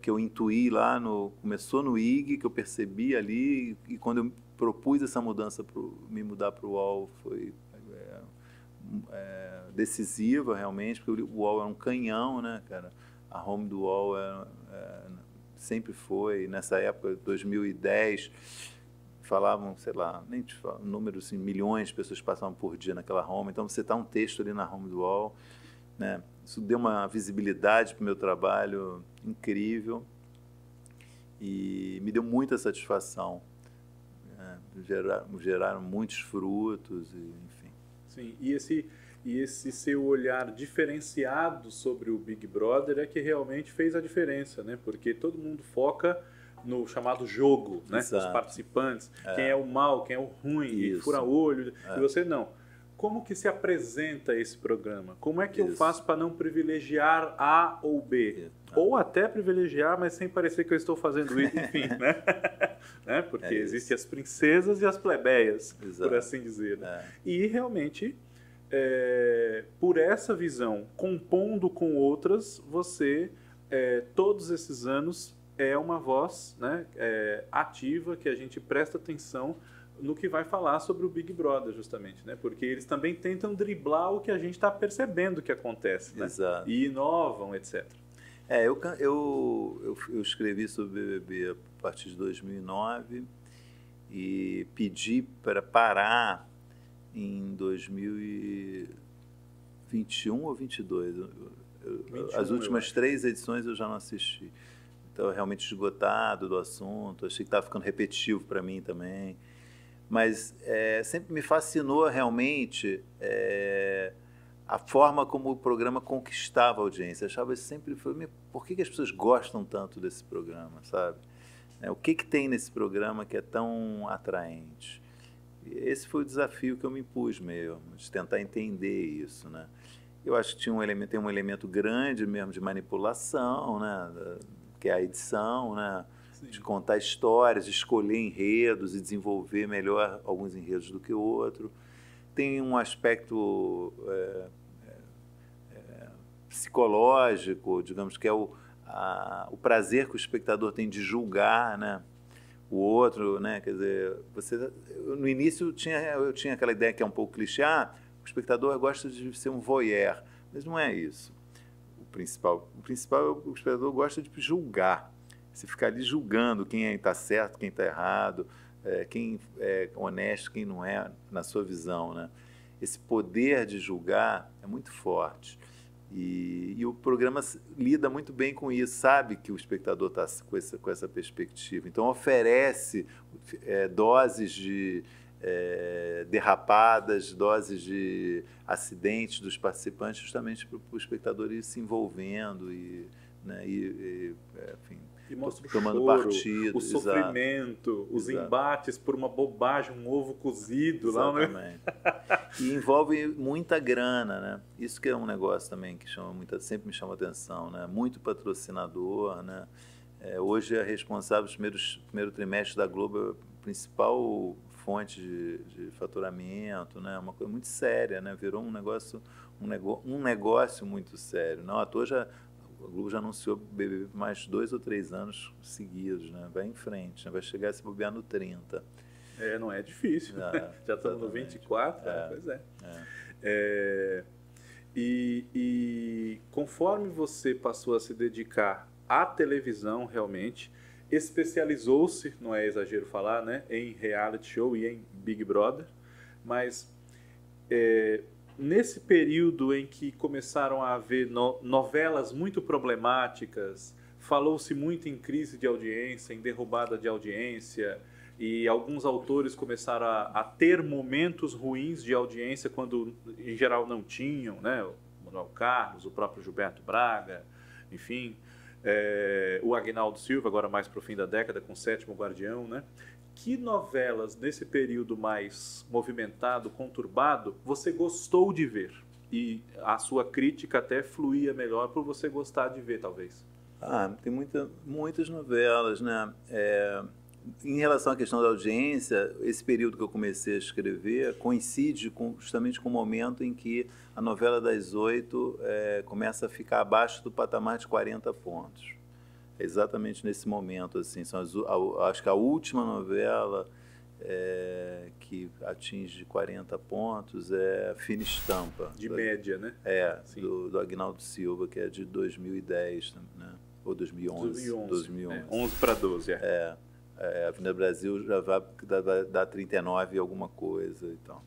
que eu intuí lá, começou no IG, que eu percebi ali, e quando eu propus essa mudança, me mudar para o UOL, foi decisiva realmente, porque o UOL é um canhão, né, cara? A home do UOL sempre foi, nessa época, 2010, falavam, sei lá, nem te falo, números assim, milhões de pessoas passavam por dia naquela home, então você tá um texto ali na home do UOL, né? Isso deu uma visibilidade para o meu trabalho incrível e me deu muita satisfação, né? Geraram muitos frutos, enfim. Sim, e esse seu olhar diferenciado sobre o Big Brother é que realmente fez a diferença, né? Porque todo mundo foca no chamado jogo, né? Os participantes, quem é o mal, quem é o ruim, e fura olho, e você não. Como que se apresenta esse programa? Como é que eu faço para não privilegiar A ou B? Ou até privilegiar, mas sem parecer que eu estou fazendo isso, enfim, né? Porque existem as princesas e as plebeias, por assim dizer. Né? E realmente, por essa visão, compondo com outras, você, todos esses anos, é uma voz, né, ativa, que a gente presta atenção no que vai falar sobre o Big Brother, justamente, né? Porque eles também tentam driblar o que a gente está percebendo que acontece, né? Exato. E inovam, etc. Eu escrevi sobre o BBB a partir de 2009 e pedi para parar em 2021 ou 22. 21, as últimas 3 edições eu já não assisti. Então, realmente esgotado do assunto, achei que estava ficando repetitivo para mim também. Mas sempre me fascinou realmente a forma como o programa conquistava a audiência. Eu achava sempre, por que as pessoas gostam tanto desse programa, sabe? O que tem nesse programa que é tão atraente? E esse foi o desafio que eu me impus mesmo, de tentar entender isso, né? Eu acho que tem um elemento grande mesmo de manipulação, né? Que é a edição, né? Sim. De contar histórias, de escolher enredos e desenvolver melhor alguns enredos do que o outro. Tem um aspecto psicológico, digamos, que é o prazer que o espectador tem de julgar, né, o outro, né? Quer dizer, no início eu tinha aquela ideia que é um pouco clichê, o espectador gosta de ser um voyeur, mas não é isso. O principal o espectador gosta de julgar. Você ficar ali julgando quem está certo, quem está errado, quem é honesto, quem não é, na sua visão, né? Esse poder de julgar é muito forte. E o programa lida muito bem com isso, sabe que o espectador está com essa perspectiva. Então, oferece doses de derrapadas, doses de acidentes dos participantes, justamente para o espectador ir se envolvendo enfim, e mostra o tomando choro, partido, o sofrimento, os embates por uma bobagem, um ovo cozido. Exatamente. Lá, né? E envolve muita grana, né? Isso que é um negócio também que sempre me chama atenção, né? Muito patrocinador, né? Hoje é responsável, primeiro trimestre da Globo, é a principal fonte de faturamento, né? Uma coisa muito séria, né? Virou um negócio muito sério. Não à toa a Globo já anunciou BBB por mais 2 ou 3 anos seguidos, né? Vai em frente, né? Vai chegar a se bobear no 30. Não é difícil. Já estamos no 24, pois é. E conforme você passou a se dedicar à televisão, realmente, especializou-se, não é exagero falar, né, em reality show e em Big Brother, mas nesse período em que começaram a haver novelas muito problemáticas, falou-se muito em crise de audiência, em derrubada de audiência, e alguns autores começaram a ter momentos ruins de audiência quando em geral não tinham, né? O Manuel Carlos, o próprio Gilberto Braga, enfim, o Agnaldo Silva, agora mais para o fim da década, com o Sétimo Guardião, né? Que novelas nesse período mais movimentado, conturbado, você gostou de ver? E a sua crítica até fluía melhor por você gostar de ver, talvez. Tem muitas novelas, né? Em relação à questão da audiência, esse período que eu comecei a escrever coincide justamente com o momento em que a novela das 8 começa a ficar abaixo do patamar de 40 pontos. É exatamente nesse momento, assim, acho que a última novela que atinge 40 pontos é Fina Estampa. De média, né? Do Agnaldo Silva, que é de 2010, né? Ou 2011. 2011. 11 para 12, a Avenida Brasil já vai dar 39 e alguma coisa e tal.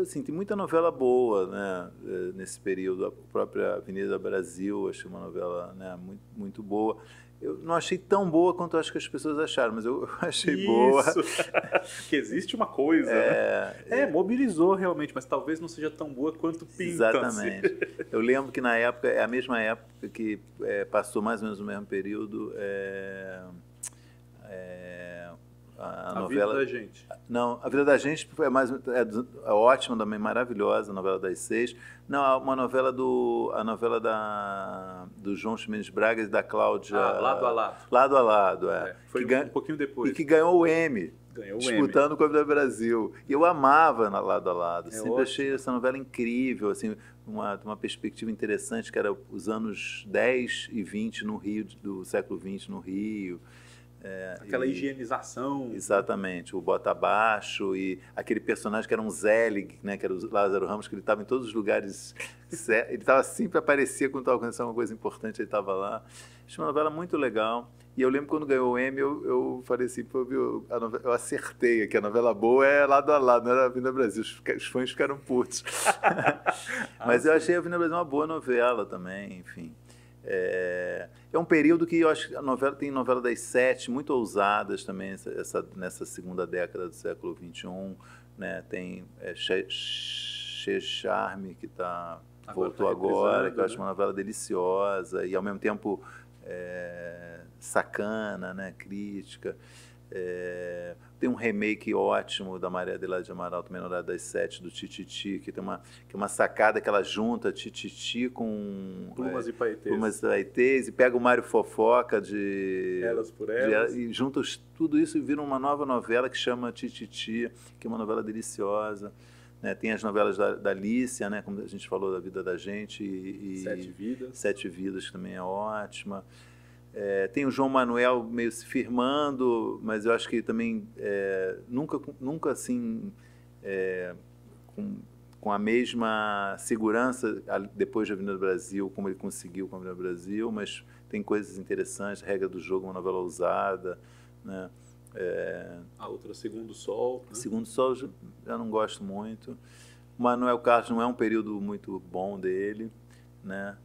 Assim, tem muita novela boa, né, nesse período. A própria Avenida Brasil, achei uma novela, né, muito, muito boa. Eu não achei tão boa quanto acho que as pessoas acharam, mas eu achei boa. Que existe uma coisa, né? Mobilizou realmente, mas talvez não seja tão boa quanto pinta. Exatamente. Eu lembro que na época, é a mesma época que passou mais ou menos no mesmo período, a novela Vida da Gente. Não, A Vida da Gente é ótima também, maravilhosa, a novela das 6. Não, uma novela do João Chimenez Braga e da Cláudia. Lado a Lado. Lado a Lado, Foi um pouquinho depois. E que ganhou o Emmy. Disputando com a Avenida Brasil. E eu amava Lado a Lado. Sempre achei essa novela incrível, assim, uma perspectiva interessante, que era os anos 10 e 20 no Rio, do século XX no Rio. Aquela higienização. Exatamente, o Bota Abaixo e aquele personagem que era um Zelig, né, que era o Lázaro Ramos, que ele estava em todos os lugares, ele estava sempre aparecia quando estava acontecendo uma coisa importante, ele estava lá. Achei uma novela muito legal. E eu lembro quando ganhou o Emmy, eu falei assim, pô, viu, eu acertei aqui, a novela boa é Lado a Lado, não era a Avenida Brasil, os fãs ficaram putos. Mas eu achei a Avenida Brasil uma boa novela também, enfim. É um período que eu acho que tem novela das 7 muito ousadas também, nessa segunda década do século XXI, né? Tem Che Charme, que voltou agora, que eu acho uma novela deliciosa e ao mesmo tempo sacana, né? Crítica. Tem um remake ótimo da Maria Adelaide de Amaral, também na hora das 7, do Tititi, que tem uma sacada que ela junta Tititi com Plumas e Paetês, e pega o Mário Fofoca de Elas por Elas, e junta tudo isso e vira uma nova novela que chama Tititi, que é uma novela deliciosa. Né? Tem as novelas da Alicia, né? Como a gente falou, da Vida da Gente, e Sete Vidas, que também é ótima. Tem o João Manuel meio se firmando, mas eu acho que também nunca assim com a mesma segurança depois da Avenida Brasil, como ele conseguiu com a Avenida Brasil, mas tem coisas interessantes, Regra do Jogo, uma novela ousada, né? A outra, Segundo Sol. Né? Segundo Sol eu já não gosto muito. O Manuel Carlos não é um período muito bom dele, né?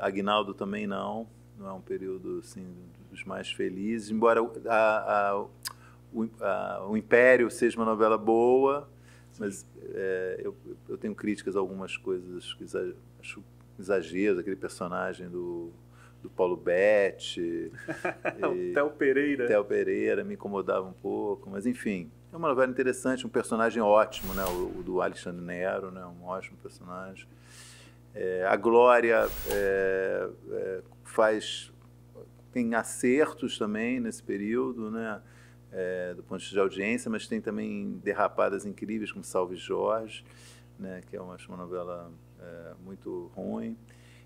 Agnaldo também não é um período assim, dos mais felizes, embora o Império seja uma novela boa, mas eu tenho críticas a algumas coisas que acho exageros, aquele personagem do Paulo Betti. O Theo Pereira me incomodava um pouco, mas enfim, é uma novela interessante, um personagem ótimo, né? O do Alexandre Nero, né? Um ótimo personagem. A Glória tem acertos também nesse período, né? Do ponto de vista de audiência, mas tem também derrapadas incríveis, como Salve Jorge, né? Que eu acho uma novela muito ruim.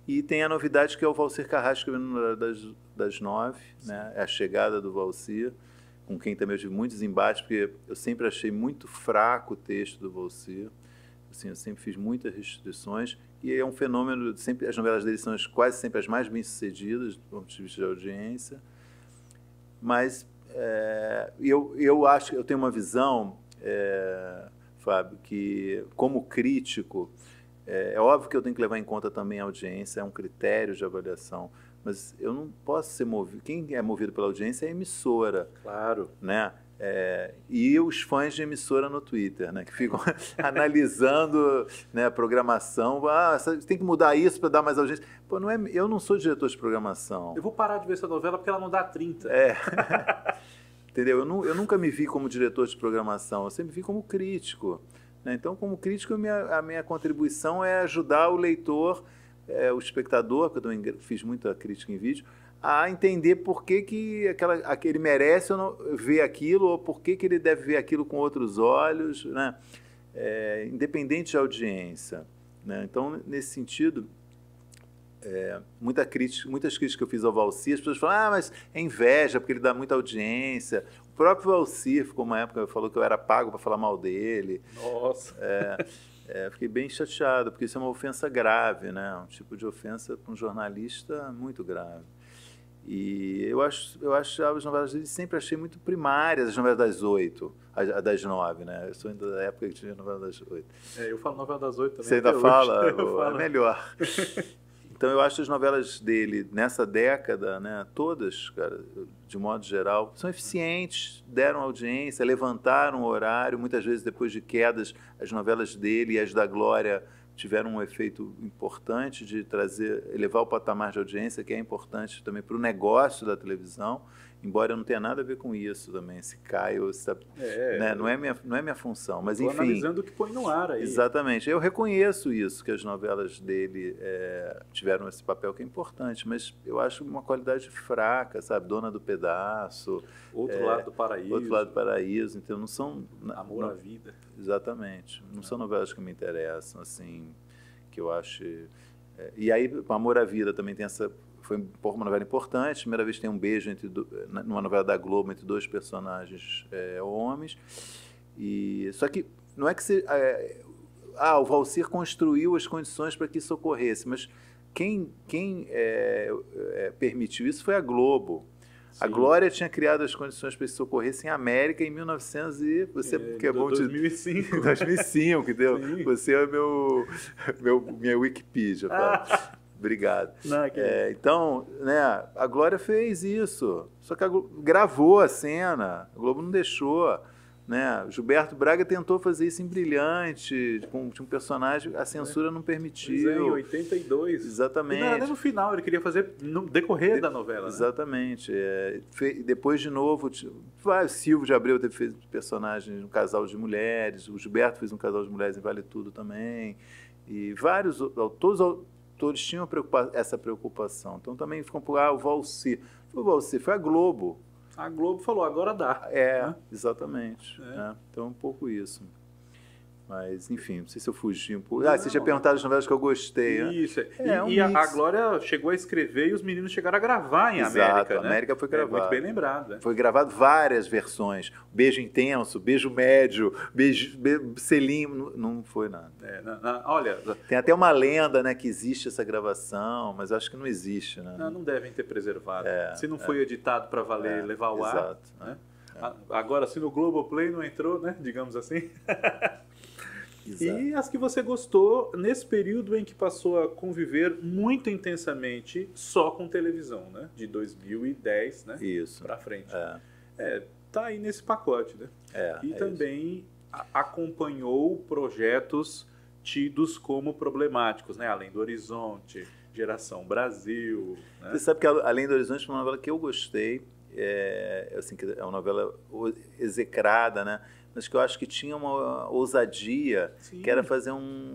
E tem a novidade que é o Valcir Carrasco, que no das 9, né? É a chegada do Valcir, com quem também eu tive muitos embates, porque eu sempre achei muito fraco o texto do Valcir. Eu assim, eu sempre fiz muitas restrições e é um fenômeno, sempre as novelas dele são quase sempre as mais bem-sucedidas do ponto de vista de audiência, mas eu acho que eu tenho uma visão, Fábio, que como crítico, é óbvio que eu tenho que levar em conta também a audiência, é um critério de avaliação, mas eu não posso ser movido. Quem é movido pela audiência é a emissora. Claro. Né? E os fãs de emissora no Twitter, né? Que ficam analisando, né, a programação. Você tem que mudar isso para dar mais audiência. Pô, eu não sou diretor de programação. Eu vou parar de ver essa novela porque ela não dá 30. Entendeu? Eu nunca me vi como diretor de programação, eu sempre me vi como crítico. Né? Então, como crítico, a minha contribuição é ajudar o leitor, o espectador, que eu também fiz muita crítica em vídeo, a entender por que ele merece ou não ver aquilo, ou por que ele deve ver aquilo com outros olhos, né? Independente de audiência. Né? Então, nesse sentido, muitas críticas que eu fiz ao Valci, as pessoas falam, mas é inveja, porque ele dá muita audiência. O próprio Valci ficou uma época, falou que eu era pago para falar mal dele. Nossa! Fiquei bem chateado, porque isso é uma ofensa grave, né? Um tipo de ofensa para um jornalista muito grave. E eu achava as novelas dele, sempre achei muito primárias, as novelas das 8, das 9, né? Eu sou ainda da época que tinha novela das 8. Eu falo novela das 8 também. Você ainda fala? É melhor. Então, eu acho as novelas dele, nessa década, né, todas, cara, de modo geral, são eficientes, deram audiência, levantaram o horário. Muitas vezes, depois de quedas, as novelas dele e as da Glória tiveram um efeito importante de elevar o patamar de audiência, que é importante também para o negócio da televisão, embora não tenha nada a ver com isso também, se cai ou se... né? Não é minha função, mas enfim... Estou analisando o que põe no ar aí. Exatamente. Eu reconheço isso, que as novelas dele tiveram esse papel que é importante, mas eu acho uma qualidade fraca, sabe? Dona do Pedaço... Outro Lado do Paraíso. Outro Lado do Paraíso. Então, não são... Amor à Vida. Exatamente. Não são novelas que me interessam, assim, que eu acho... E aí, Amor à Vida também tem essa... Foi uma novela importante, primeira vez que tem um beijo numa novela da Globo entre dois personagens homens. Só que não é que o Valcir construiu as condições para que isso ocorresse, mas quem permitiu isso foi a Globo. Sim. A Glória tinha criado as condições para que isso ocorresse em América em 1900 e você que é bom 2005. 2005, entendeu? Sim. Você é minha Wikipedia. Obrigado. Então, né, a Glória fez isso, só que gravou a cena, a Globo não deixou. Né? Gilberto Braga tentou fazer isso em Brilhante, com um personagem, a censura não permitiu. Em 82. Exatamente. E não era nem no final, ele queria fazer no decorrer da novela. Exatamente. Né? Depois, de novo, o Silvio de Abreu teve feito personagem de um casal de mulheres, o Gilberto fez um casal de mulheres em Vale Tudo também, e todos os autores tinham essa preocupação. Então também ficam por o Valci. Foi a Globo. A Globo falou, agora dá. Né? Exatamente. Né? Então é um pouco isso. Mas, enfim, não sei se eu fugi um pouco. Você tinha perguntado as novelas que eu gostei. Isso. E a Glória chegou a escrever e os meninos chegaram a gravar em América. Né? América foi gravado. Muito bem lembrado. Né? Foi gravado várias versões. Beijo intenso, beijo médio, beijo selinho. Não foi nada. Olha... Tem até uma lenda, né, que existe essa gravação, mas acho que não existe. Né? Não devem ter preservado. Se não foi editado para valer, levar ao ar. Exato. Né? Agora, se no Globoplay não entrou, né, digamos assim... Exato. E as que você gostou nesse período em que passou a conviver muito intensamente só com televisão, né? De 2010, né? Isso. Para frente. Tá aí nesse pacote, né? E também acompanhou projetos tidos como problemáticos, né? Além do Horizonte, Geração Brasil. Né? Você sabe que Além do Horizonte é uma novela que eu gostei, assim, que é uma novela execrada, né? Mas que eu acho que tinha uma ousadia, Sim. que era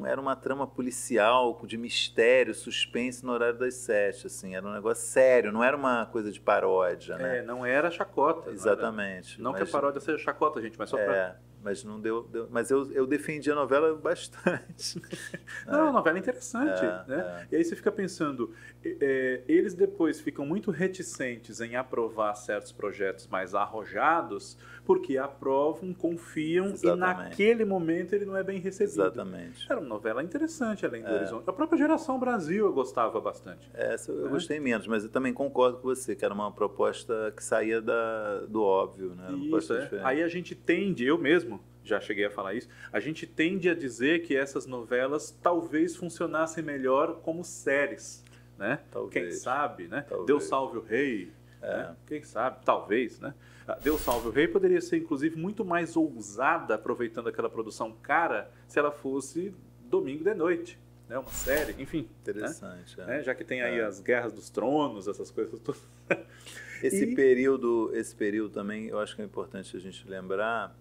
era uma trama policial, de mistério, suspense no horário das 7, assim, era um negócio sério, não era uma coisa de paródia, né? Não era chacota. Exatamente. Não que a paródia seja chacota, gente, mas só para mas não mas eu defendi a novela bastante. Não, a novela é interessante, né? E aí você fica pensando, eles depois ficam muito reticentes em aprovar certos projetos mais arrojados, porque aprovam, confiam, Exatamente. e naquele momento ele não é bem recebido. Exatamente. Era uma novela interessante, Além do Horizonte. A própria Geração Brasil eu gostava bastante. Essa eu gostei menos, mas eu também concordo com você, que era uma proposta que saía do óbvio, né? Isso, Aí a gente tende, eu mesmo já cheguei a falar isso, a gente tende a dizer que essas novelas talvez funcionassem melhor como séries, né? Talvez. Quem sabe, né? Talvez. Deus Salve o Rei, né? Quem sabe, talvez, né? Deus Salve o Rei poderia ser, inclusive, muito mais ousada, aproveitando aquela produção cara, se ela fosse domingo de noite. Né, uma série, enfim. Interessante. Né? Já que tem aí as Guerras dos Tronos, essas coisas todas. Esse período também, eu acho que é importante a gente lembrar,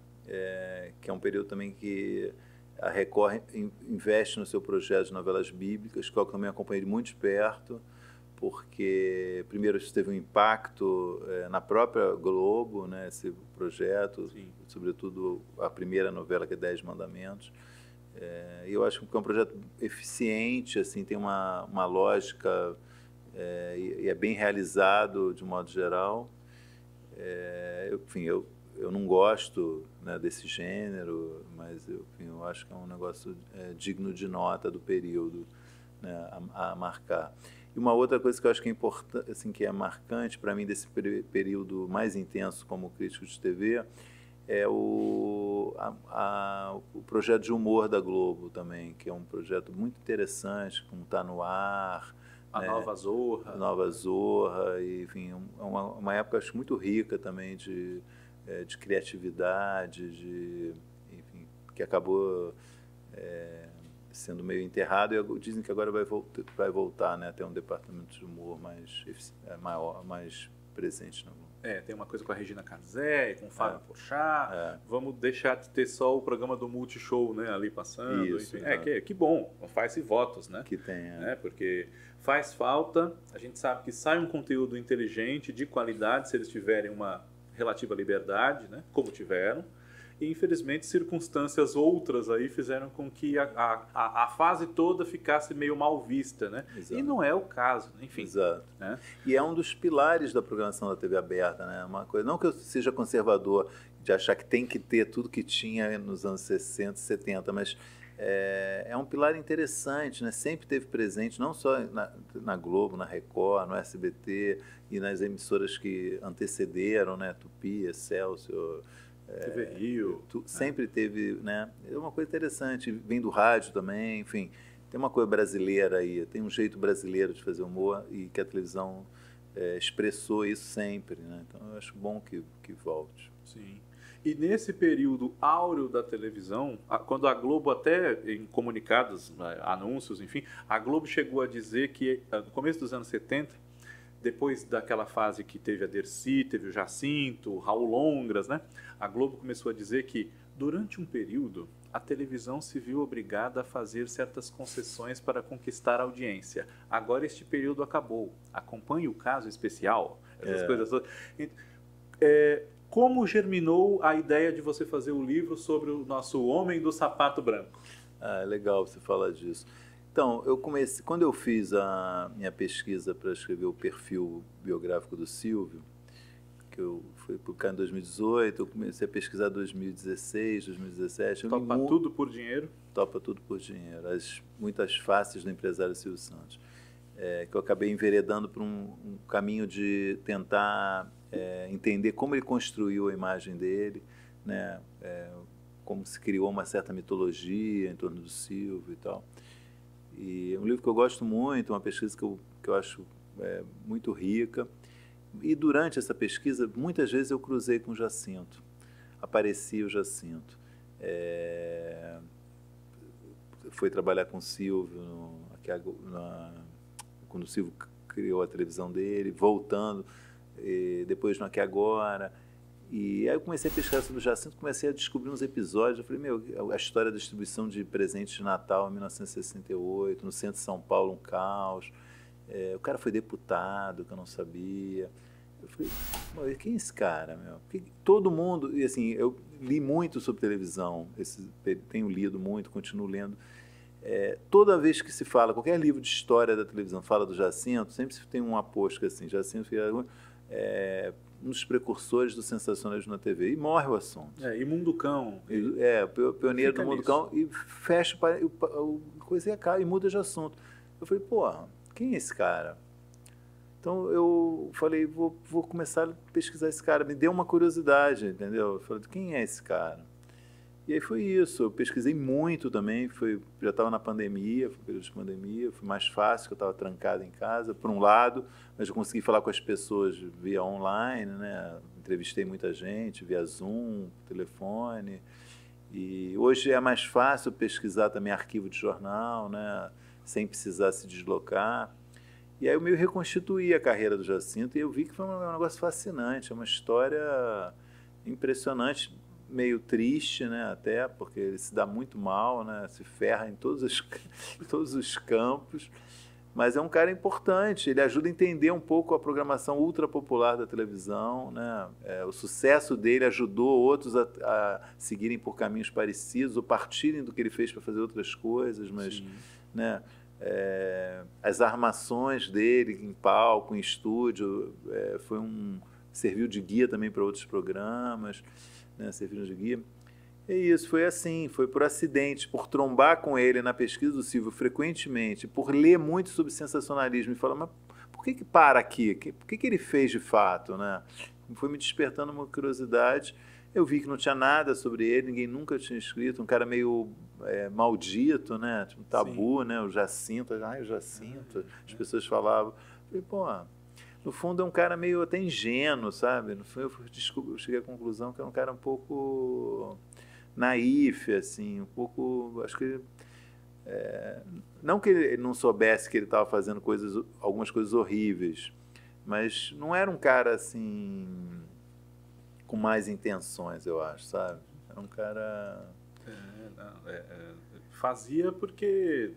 que é um período também que a Record investe no seu projeto de novelas bíblicas, que eu também acompanhei muito de perto, porque, primeiro, isso teve um impacto na própria Globo, né, esse projeto, Sim. Sobretudo a primeira novela, que é 10 Mandamentos. E eu acho que é um projeto eficiente, assim, tem uma lógica e é bem realizado de modo geral. Enfim, eu não gosto, né, desse gênero, mas enfim, eu acho que é um negócio digno de nota do período, né, a marcar. E uma outra coisa que eu acho que é importante, assim, que é marcante para mim desse período mais intenso como crítico de TV é o projeto de humor da Globo também, que é um projeto muito interessante, como está no ar. A Nova Zorra. A Nova Zorra, e, enfim, uma época acho muito rica também de criatividade, enfim, que acabou sendo meio enterrado, e dizem que agora vai voltar, né, a ter um departamento de humor maior, mais presente no Globo. Tem uma coisa com a Regina Casé, com o Fábio Porchat. Vamos deixar de ter só o programa do Multishow, né, ali passando. Isso, enfim. Que bom, faz-se votos, né? Que tem, porque faz falta, a gente sabe que sai um conteúdo inteligente, de qualidade, se eles tiverem uma relativa liberdade, né, como tiveram. E, infelizmente, circunstâncias outras aí fizeram com que a fase toda ficasse meio mal vista, né? Exato. E não é o caso, enfim. Exato. Né? E é um dos pilares da programação da TV aberta, né? Uma coisa, não que eu seja conservador de achar que tem que ter tudo que tinha nos anos 60, 70, mas é um pilar interessante, né? Sempre teve presente, não só na Globo, na Record, no SBT e nas emissoras que antecederam, né? Tupi, Excelsior, TV Rio. Sempre teve, né? É uma coisa interessante, vem do rádio também, enfim, tem uma coisa brasileira aí, tem um jeito brasileiro de fazer humor e que a televisão expressou isso sempre, né? Então eu acho bom que volte. Sim. E nesse período áureo da televisão, quando a Globo, até em comunicados, anúncios, enfim, a Globo chegou a dizer que no começo dos anos 70, depois daquela fase que teve a Dercy, teve o Jacinto, o Raul Longras, né? A Globo começou a dizer que, durante um período, a televisão se viu obrigada a fazer certas concessões para conquistar a audiência. Agora este período acabou. Acompanhe o caso especial, essas coisas todas. Como germinou a ideia de você fazer o livro sobre o nosso Homem do Sapato Branco? É legal você falar disso. Então, quando eu fiz a minha pesquisa para escrever o perfil biográfico do Silvio, que eu fui publicar em 2018, eu comecei a pesquisar em 2016, 2017. Topa tudo por dinheiro? Topa tudo por dinheiro. Muitas faces do empresário Silvio Santos. Que eu acabei enveredando por um caminho de tentar entender como ele construiu a imagem dele, né? Como se criou uma certa mitologia em torno do Silvio e tal. E é um livro que eu gosto muito, uma pesquisa que eu acho muito rica. E durante essa pesquisa, muitas vezes eu cruzei com o Jacinto. Aparecia o Jacinto. Foi trabalhar com o Silvio, quando o Silvio criou a televisão dele, voltando, depois no Aqui Agora. E aí eu comecei a pesquisar sobre o Jacinto, comecei a descobrir uns episódios. Eu falei, a história da distribuição de presentes de Natal em 1968, no centro de São Paulo, um caos. O cara foi deputado, que eu não sabia. Eu falei, mas quem é esse cara, meu? Porque todo mundo, e assim, eu li muito sobre televisão, tenho lido muito, continuo lendo. Toda vez que se fala, qualquer livro de história da televisão fala do Jacinto, sempre se tem um aposto assim, Jacinto é um dos precursores do sensacionalismo na TV, e morre o assunto. E Munducão. Pioneiro do Munducão, e fecha a coisa e muda de assunto. Eu falei, porra, quem é esse cara? Então eu falei, vou começar a pesquisar esse cara. Me deu uma curiosidade, entendeu? Eu falei, quem é esse cara? E aí foi isso. Eu pesquisei muito também. Já estava na pandemia, foi um período de pandemia. Foi mais fácil, que eu estava trancado em casa, por um lado, mas eu consegui falar com as pessoas via online, né? Entrevistei muita gente via Zoom, telefone. E hoje é mais fácil pesquisar também arquivo de jornal, né? Sem precisar se deslocar. E aí eu meio reconstituí a carreira do Jacinto e eu vi que foi um negócio fascinante, é uma história impressionante, meio triste, né, até, porque ele se dá muito mal, né, se ferra em todos os campos, mas é um cara importante, ele ajuda a entender um pouco a programação ultra popular da televisão, né, o sucesso dele ajudou outros a seguirem por caminhos parecidos, ou partirem do que ele fez para fazer outras coisas, mas, né, as armações dele em palco, em estúdio, serviu de guia também para outros programas, né, serviram de guia. É isso, foi assim, foi por acidente, por trombar com ele na pesquisa do Silvio frequentemente, por ler muito sobre sensacionalismo e falar, mas por que para aqui? Por que ele fez de fato, né? Foi me despertando uma curiosidade. Eu vi que não tinha nada sobre ele, ninguém nunca tinha escrito, um cara meio maldito, né? Tinha um tabu, né? O Jacinto, o Jacinto, as pessoas falavam. Eu falei, pô, no fundo é um cara meio até ingênuo, sabe? No fundo eu cheguei à conclusão que é um cara um pouco naif, assim, um pouco, acho que não que ele não soubesse que ele estava fazendo algumas coisas horríveis, mas não era um cara assim com mais intenções, eu acho, sabe? Era um cara... fazia porque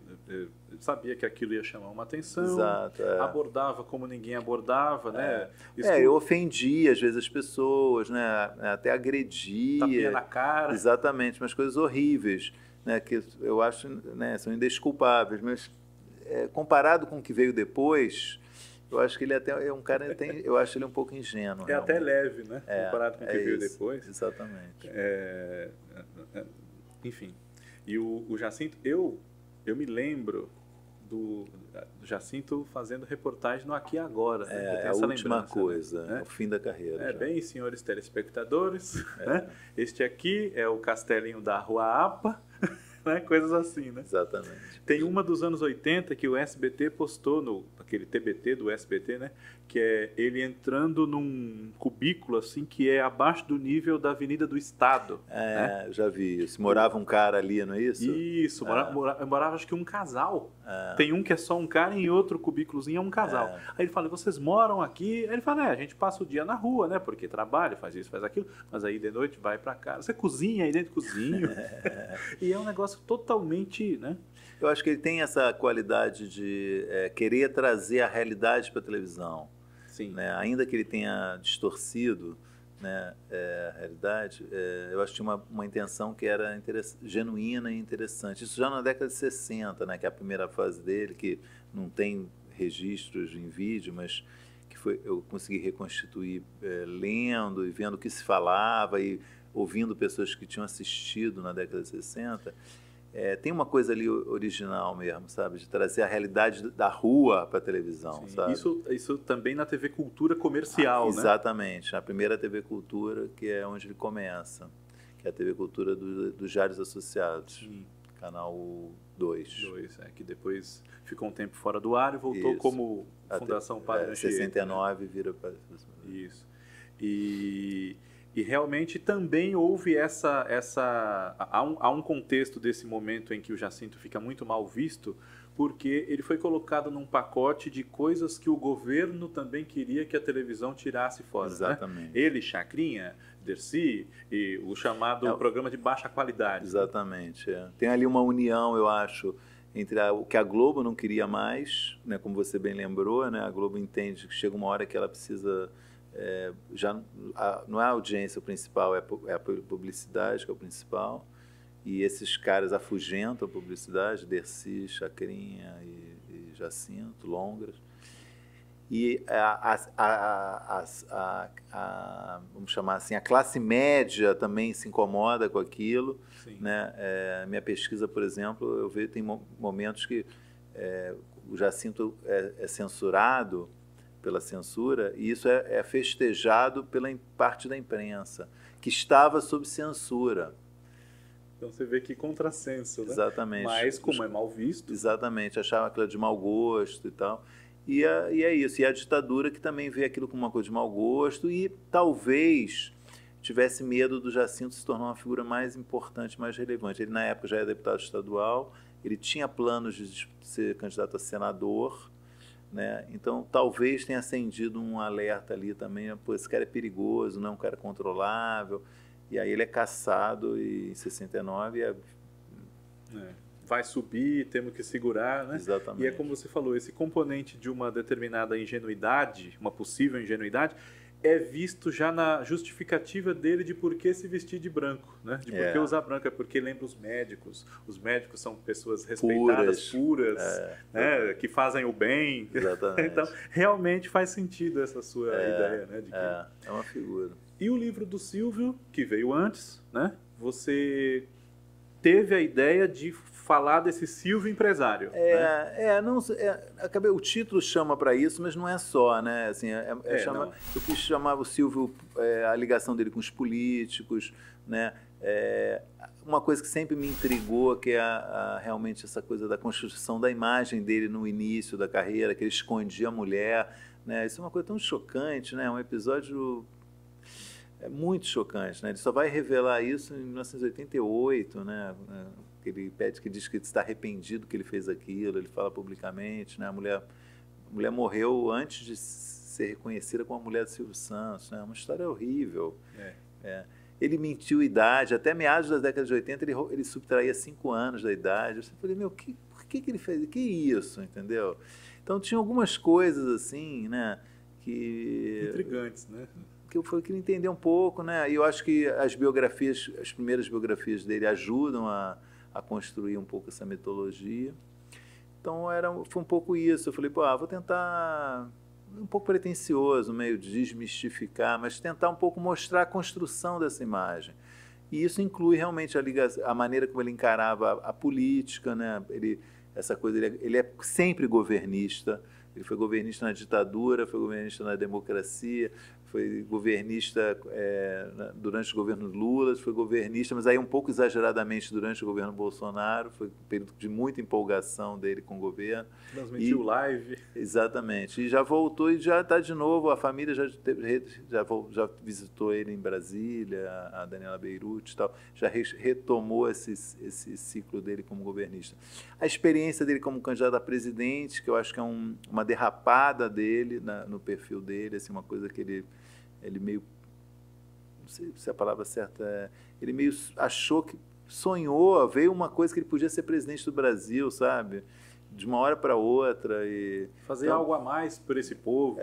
sabia que aquilo ia chamar uma atenção. Exato, abordava como ninguém abordava, né? Eu ofendia às vezes as pessoas, né? Até agredia. Tapinha na cara. Exatamente, umas coisas horríveis, né? Que eu acho, né, são indesculpáveis, mas comparado com o que veio depois... Eu acho que ele até é um cara, eu acho ele um pouco ingênuo. É até leve, né? Comparado com o que veio depois. Exatamente. Enfim. E o Jacinto, eu me lembro do Jacinto fazendo reportagem no Aqui e Agora. Né? É a última coisa, né? O fim da carreira. Bem, senhores telespectadores, né? Este aqui é o castelinho da Rua APA. Né? Coisas assim, né? Exatamente. Tem uma dos anos 80 que o SBT postou, aquele TBT do SBT, né? Que é ele entrando num cubículo, assim, que é abaixo do nível da Avenida do Estado. Né? Já vi isso. Morava um cara ali, não é isso? Isso, morava acho que um casal. Tem um que é só um cara e outro cubículozinho é um casal. Aí ele fala, vocês moram aqui? Aí ele fala, a gente passa o dia na rua, né? Porque trabalha, faz isso, faz aquilo, mas aí de noite vai pra casa. Você cozinha aí dentro, cozinho. E é um negócio totalmente, né? Eu acho que ele tem essa qualidade de querer trazer a realidade para a televisão. Sim. Né? Ainda que ele tenha distorcido, né, a realidade, eu acho que tinha uma intenção que era genuína e interessante. Isso já na década de 60, né, que é a primeira fase dele, que não tem registros em vídeo, mas que eu consegui reconstituir lendo e vendo o que se falava e ouvindo pessoas que tinham assistido na década de 60. Tem uma coisa ali original mesmo, sabe? De trazer a realidade da rua para a televisão, Sim. sabe? Isso também na TV Cultura comercial, né? Exatamente. A primeira TV Cultura, que é onde ele começa, que é a TV Cultura dos Diários Associados. Sim. Canal 2. Que depois ficou um tempo fora do ar e voltou como Fundação Padre Anchieta. 69 vira para... Isso. E realmente também houve há um contexto desse momento em que o Jacinto fica muito mal visto, porque ele foi colocado num pacote de coisas que o governo também queria que a televisão tirasse fora. Exatamente. Né? Ele, Chacrinha, Dercy e o chamado programa de baixa qualidade. Exatamente. Tem ali uma união, eu acho, entre o que a Globo não queria mais, né, como você bem lembrou, né, a Globo entende que chega uma hora que ela precisa não é a audiência o principal, é a publicidade que é o principal. E esses caras afugentam a publicidade, Dercy, Chacrinha e Jacinto, Longras. E vamos chamar assim, a classe média também se incomoda com aquilo. Né? Minha pesquisa, por exemplo, eu vejo tem momentos que o Jacinto é censurado pela censura, e isso é festejado pela parte da imprensa, que estava sob censura. Então você vê que contrassenso, né? Exatamente. Mas como é mal visto... Exatamente, achava aquilo de mau gosto e tal. E é isso. E a ditadura que também vê aquilo como uma coisa de mau gosto e talvez tivesse medo do Jacinto se tornar uma figura mais importante, mais relevante. Ele, na época, já era deputado estadual, ele tinha planos de ser candidato a senador, né? Então, talvez tenha acendido um alerta ali também, pô, esse cara é perigoso, não é um cara controlável. E aí ele é cassado em 69 vai subir, temos que segurar, né? Exatamente. E é como você falou, esse componente de uma determinada ingenuidade, uma possível ingenuidade, é visto já na justificativa dele de por que se vestir de branco, né? De por que usar branco, é porque lembra os médicos. Os médicos são pessoas respeitadas, puras, né? Que fazem o bem. Exatamente. Então, realmente faz sentido essa sua ideia, né? De que... É uma figura. E o livro do Silvio, que veio antes, né? Você teve a ideia de falar desse Silvio empresário. O título chama para isso, mas não é só, né? Assim, eu quis chamar o Silvio, a ligação dele com os políticos, né? Uma coisa que sempre me intrigou, que é realmente essa coisa da construção da imagem dele no início da carreira, que ele escondia a mulher, né? Isso é uma coisa tão chocante, né? Um episódio muito chocante, né? Ele só vai revelar isso em 1988, né? Ele diz que está arrependido que ele fez aquilo, ele fala publicamente, né? A mulher morreu antes de ser reconhecida como a mulher de Silvio Santos, né? Uma história horrível. Ele mentiu idade, até meados da década de 80 ele subtraía 5 anos da idade. Eu falei, por que ele fez? Que isso, entendeu? Então tinha algumas coisas assim, né? Intrigantes, né? Que eu queria entender um pouco, né? E eu acho que as primeiras biografias dele ajudam a construir um pouco essa mitologia. Então foi um pouco isso. Eu falei, vou tentar, um pouco pretensioso, meio desmistificar, mas tentar um pouco mostrar a construção dessa imagem. E isso inclui realmente a maneira como ele encarava a política, né? Ele é sempre governista. Ele foi governista na ditadura, foi governista na democracia, foi governista durante o governo Lula, foi governista, mas aí um pouco exageradamente durante o governo Bolsonaro, foi um período de muita empolgação dele com o governo. Transmitiu live. Exatamente. E já voltou e já está de novo, a família já visitou ele em Brasília, a Daniela Beirute e tal, já retomou esse ciclo dele como governista. A experiência dele como candidato a presidente, que eu acho que é uma derrapada dele no perfil dele, assim, uma coisa que ele meio, não sei se a palavra certa é, ele meio achou que sonhou, veio uma coisa que ele podia ser presidente do Brasil, sabe? De uma hora para outra. Fazer algo a mais por esse povo.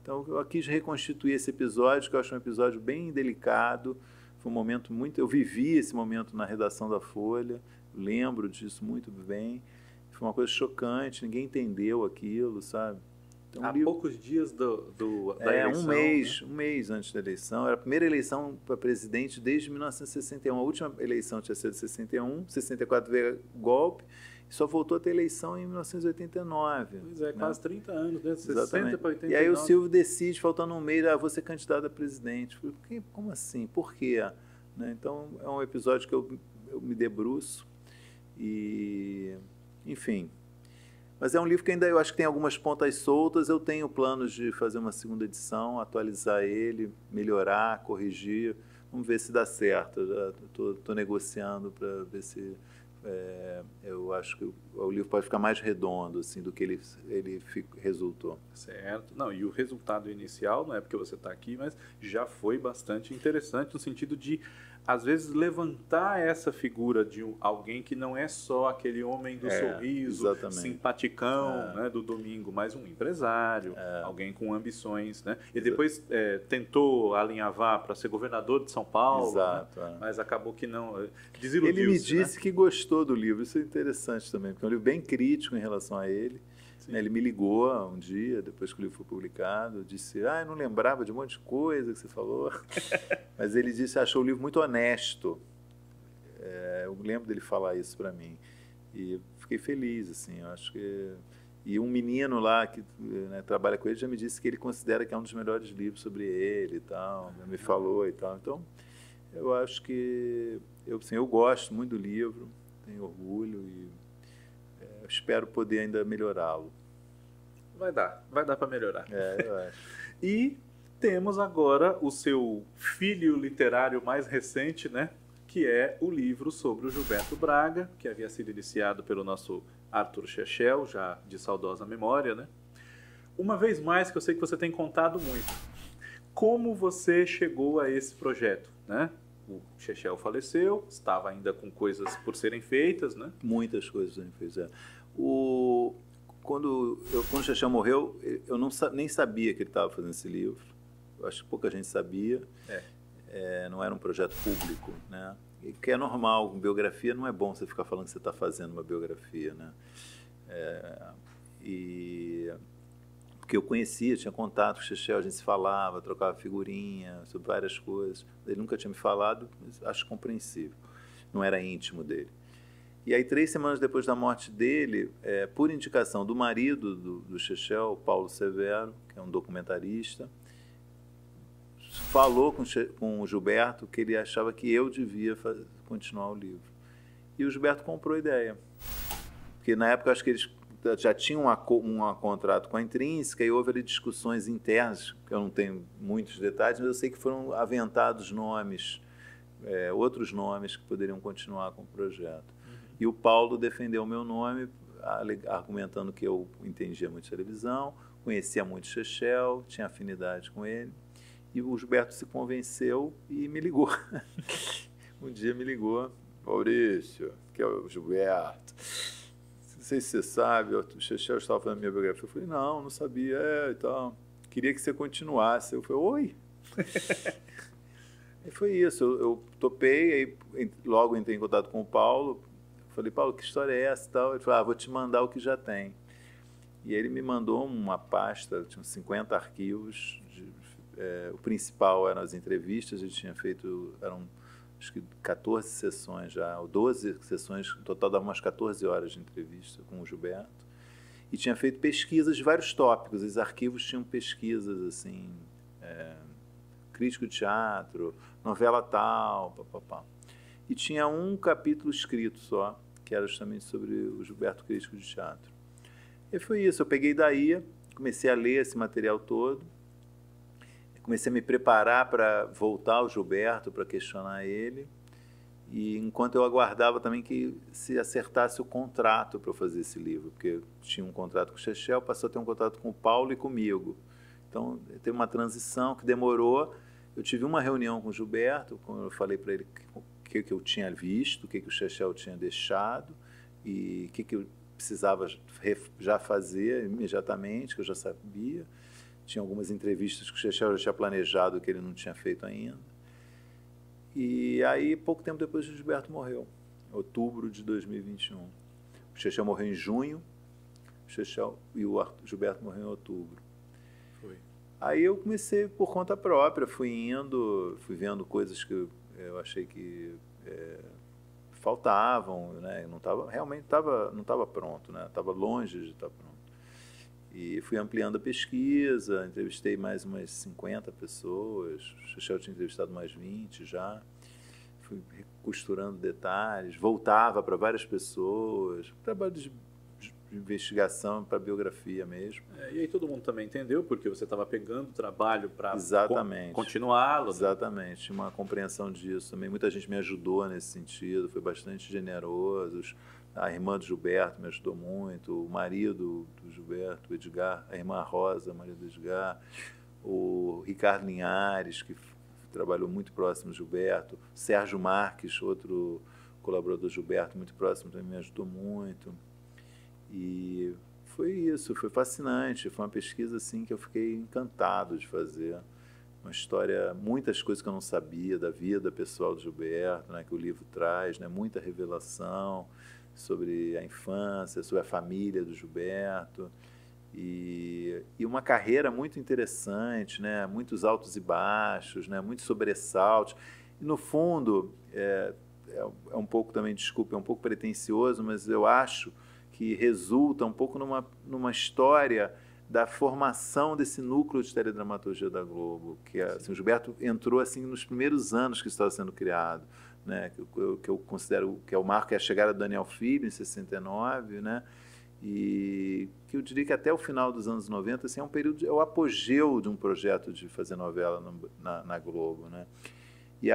Então eu quis reconstituir esse episódio, que eu acho um episódio bem delicado. Foi um momento eu vivi esse momento na redação da Folha, lembro disso muito bem. Foi uma coisa chocante, ninguém entendeu aquilo, sabe? Então, há poucos dias da eleição. Um mês antes da eleição. Era a primeira eleição para presidente desde 1961. A última eleição tinha sido em 61, 64 veio golpe, e só voltou a ter eleição em 1989. Pois é, quase 30 anos, né? 60 para 89. E aí o Silvio decide, faltando um mês, vou ser candidato a presidente. Eu falei, como assim? Por quê? Né? Então, é um episódio que eu me debruço e, enfim... Mas é um livro que ainda eu acho que tem algumas pontas soltas. Eu tenho planos de fazer uma segunda edição, atualizar ele, melhorar, corrigir. Vamos ver se dá certo. Estou negociando para ver se... eu acho que o livro pode ficar mais redondo assim, do que ele resultou. Certo. Não, e o resultado inicial, não é porque você está aqui, mas já foi bastante interessante no sentido de às vezes, levantar essa figura de alguém que não é só aquele homem do sorriso, exatamente. simpaticão, né, do domingo, mas um empresário, alguém com ambições, né? E depois tentou alinhavar para ser governador de São Paulo, exato, né? Mas acabou que não, desiludiu-se. Ele me disse, né? que gostou do livro, isso é interessante também, porque é um livro bem crítico em relação a ele. Ele me ligou um dia, depois que o livro foi publicado, disse, eu não lembrava de um monte de coisa que você falou, mas ele disse, achou o livro muito honesto. Eu lembro dele falar isso para mim, e fiquei feliz, assim, eu acho que... E um menino lá que, né, trabalha com ele já me disse que ele considera que é um dos melhores livros sobre ele e tal, me falou e tal. Então, eu acho que... eu gosto muito do livro, tenho orgulho e espero poder ainda melhorá-lo. Vai dar para melhorar. Eu acho. E temos agora o seu filho literário mais recente, né? Que é o livro sobre o Gilberto Braga, que havia sido iniciado pelo nosso Arthur Chechel, já de saudosa memória, né? Uma vez mais, que eu sei que você tem contado muito, como você chegou a esse projeto, né? O Chechel faleceu, estava ainda com coisas por serem feitas, né? Muitas coisas serem feitas. Quando o Chechel morreu, eu nem sabia que ele estava fazendo esse livro. Eu acho que pouca gente sabia. Não era um projeto público, né? E que é normal, com biografia não é bom você ficar falando que você está fazendo uma biografia, né? Porque eu conhecia, tinha contato com o Chechel, a gente se falava, trocava figurinha sobre várias coisas. Ele nunca tinha me falado, mas acho compreensível. Não era íntimo dele. E aí, 3 semanas depois da morte dele, por indicação do marido do Chechel, Paulo Severo, que é um documentarista, falou com o Gilberto que ele achava que eu devia continuar o livro. E o Gilberto comprou a ideia. Porque na época, acho que eles já tinham um contrato com a Intrínseca e houve ali discussões internas, que eu não tenho muitos detalhes, mas eu sei que foram aventados nomes, outros nomes que poderiam continuar com o projeto. E o Paulo defendeu o meu nome, argumentando que eu entendia muito de televisão, conhecia muito Chechel, tinha afinidade com ele. E o Gilberto se convenceu e me ligou. Um dia me ligou, Maurício, que é o Gilberto. Não sei se você sabe, o Chechel estava fazendo minha biografia. Eu falei, não sabia, e tal. Queria que você continuasse. Eu falei, oi? E foi isso, eu topei, aí logo entrei em contato com o Paulo. Falei, Paulo, que história é essa? Ele falou, vou te mandar o que já tem. E ele me mandou uma pasta, tinha 50 arquivos. O principal eram as entrevistas, ele tinha feito, eram acho que 14 sessões já, ou 12 sessões, no total dava umas 14 horas de entrevista com o Gilberto. E tinha feito pesquisas de vários tópicos, os arquivos tinham pesquisas assim, crítico de teatro, novela tal, papapá. E tinha um capítulo escrito só, que era justamente sobre o Gilberto crítico de teatro. E foi isso, eu peguei daí, comecei a ler esse material todo, comecei a me preparar para voltar ao Gilberto, para questionar ele, e enquanto eu aguardava também que se acertasse o contrato para eu fazer esse livro, porque tinha um contrato com o Chechel, passou a ter um contrato com o Paulo e comigo. Então, teve uma transição que demorou. Eu tive uma reunião com o Gilberto, quando eu falei para ele o que eu tinha visto, o que o Chechel tinha deixado e o que eu precisava já fazer imediatamente, que eu já sabia. Tinha algumas entrevistas que o Chechel já tinha planejado que ele não tinha feito ainda. E aí, pouco tempo depois, o Gilberto morreu, em outubro de 2021. O Chechel morreu em junho, e o Gilberto morreu em outubro. Foi. Aí eu comecei por conta própria, fui vendo coisas que eu achei que faltavam, né? Realmente não estava pronto, né? Estava longe de estar pronto. E fui ampliando a pesquisa, entrevistei mais umas 50 pessoas, o Chechel tinha entrevistado mais 20 já, fui costurando detalhes, voltava para várias pessoas, trabalho de investigação para biografia mesmo. E aí todo mundo também entendeu, porque você estava pegando trabalho para continuá-lo. Né? Exatamente, tinha uma compreensão disso também. Muita gente me ajudou nesse sentido, foi bastante generoso. A irmã do Gilberto me ajudou muito, o marido do Gilberto, o Edgar, a irmã Rosa, o marido do Edgar, o Ricardo Linhares, que trabalhou muito próximo do Gilberto. Sérgio Marques, outro colaborador do Gilberto, muito próximo, também me ajudou muito. E foi isso, foi fascinante. Foi uma pesquisa assim, que eu fiquei encantado de fazer. Uma história, muitas coisas que eu não sabia da vida pessoal do Gilberto, né, que o livro traz, né, muita revelação sobre a infância, sobre a família do Gilberto. E uma carreira muito interessante, né? Muitos altos e baixos, né? Muitos sobressaltos. E, no fundo, é um pouco também, desculpa, é um pouco pretensioso, mas eu acho que resulta um pouco numa história da formação desse núcleo de teledramaturgia da Globo, que assim, o Gilberto entrou assim nos primeiros anos que estava sendo criado, né? Que eu considero que é o marco, que é a chegada do Daniel Filho, em 69, né? E que eu diria que até o final dos anos 90 assim, é um período, é o apogeu de um projeto de fazer novela na Globo, né? E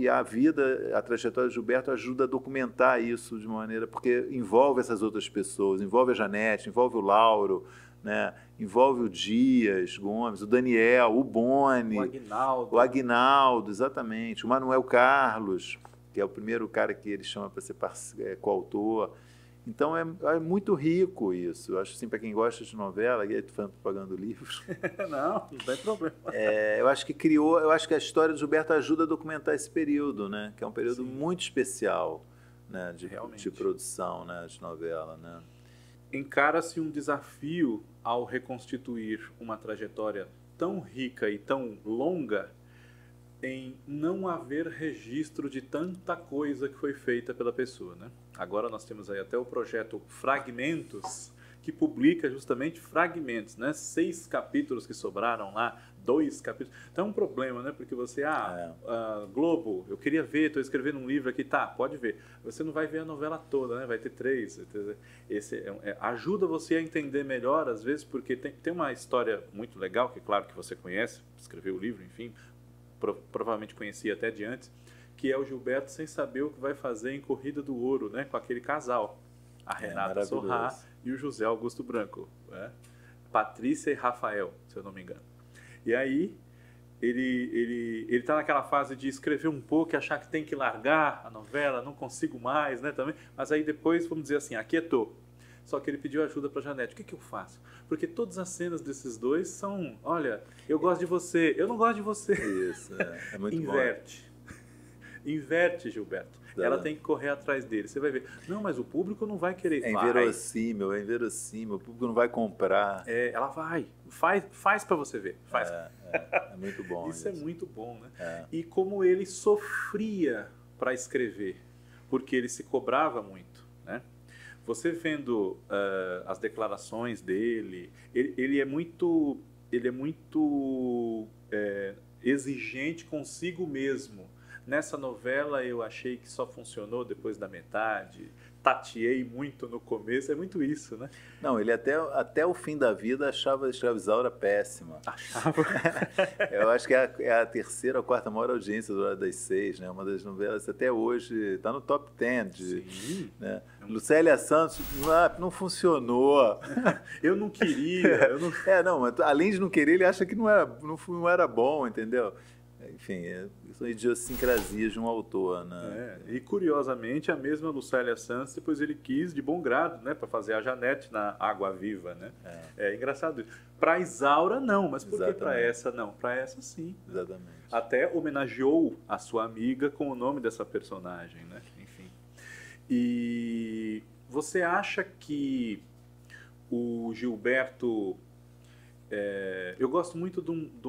a vida, a trajetória de Gilberto ajuda a documentar isso de uma maneira, porque envolve essas outras pessoas, envolve a Janete, envolve o Lauro, né? Envolve o Dias Gomes, o Daniel, o Boni, o Aguinaldo, exatamente, o Manuel Carlos, que é o primeiro cara que ele chama para ser coautor. Então é muito rico isso. Eu acho assim, para quem gosta de novela, e aí tu pagando livros. Não tem problema. Eu acho que a história do Gilberto ajuda a documentar esse período, né? Que é um período muito especial, né? De produção, né? De novela, né? Encara-se um desafio ao reconstituir uma trajetória tão rica e tão longa em não haver registro de tanta coisa que foi feita pela pessoa, né? Agora nós temos aí até o projeto Fragmentos, que publica justamente fragmentos, né? 6 capítulos que sobraram lá, 2 capítulos. Então é um problema, né? Porque você, Globo, eu queria ver, estou escrevendo um livro aqui, tá, pode ver. Você não vai ver a novela toda, né? Vai ter 3. Esse ajuda você a entender melhor, às vezes, porque tem uma história muito legal, que claro que você conhece, escreveu o livro, enfim, provavelmente conhecia até de antes, que é o Gilberto sem saber o que vai fazer em Corrida do Ouro, né? Com aquele casal, a Renata Sorrah e o José Augusto Branco, né? Patrícia e Rafael, se eu não me engano. E aí ele está naquela fase de escrever um pouco e achar que tem que largar a novela, não consigo mais, né, também. Mas aí depois, vamos dizer assim, aquietou. Só que ele pediu ajuda para a Janete. O que eu faço? Porque todas as cenas desses dois são, olha, eu gosto de você, eu não gosto de você. Isso, é muito Inverte. bom. Inverte, Gilberto. Ela tem que correr atrás dele. Você vai ver. Não, mas o público não vai querer. É inverossímil, o público não vai comprar. Ela vai. Faz para você ver. Faz. É muito bom. Isso é muito bom, né? E como ele sofria para escrever, porque ele se cobrava muito, né? Você vendo as declarações dele, ele é muito exigente consigo mesmo. Nessa novela eu achei que só funcionou depois da metade, tateei muito no começo, é muito isso, né? Não, ele até o fim da vida achava a Escravizaura péssima. Achava? Eu acho que é a terceira ou quarta maior audiência do Hora das 6, né? Uma das novelas até hoje está no top 10. Sim. Né? Lucélia Santos, não funcionou. Eu não queria. Mas além de não querer, ele acha que não era bom, entendeu? Enfim, são idiosincrasias de um autor, né? E curiosamente a mesma Lucélia Santos depois ele quis de bom grado, né, para fazer a Janete na Água Viva, né? É engraçado isso. Para Isaura não, mas por que para essa não? Para essa sim. Exatamente. Até homenageou a sua amiga com o nome dessa personagem, né? Enfim. E você acha que o Gilberto, eu gosto muito de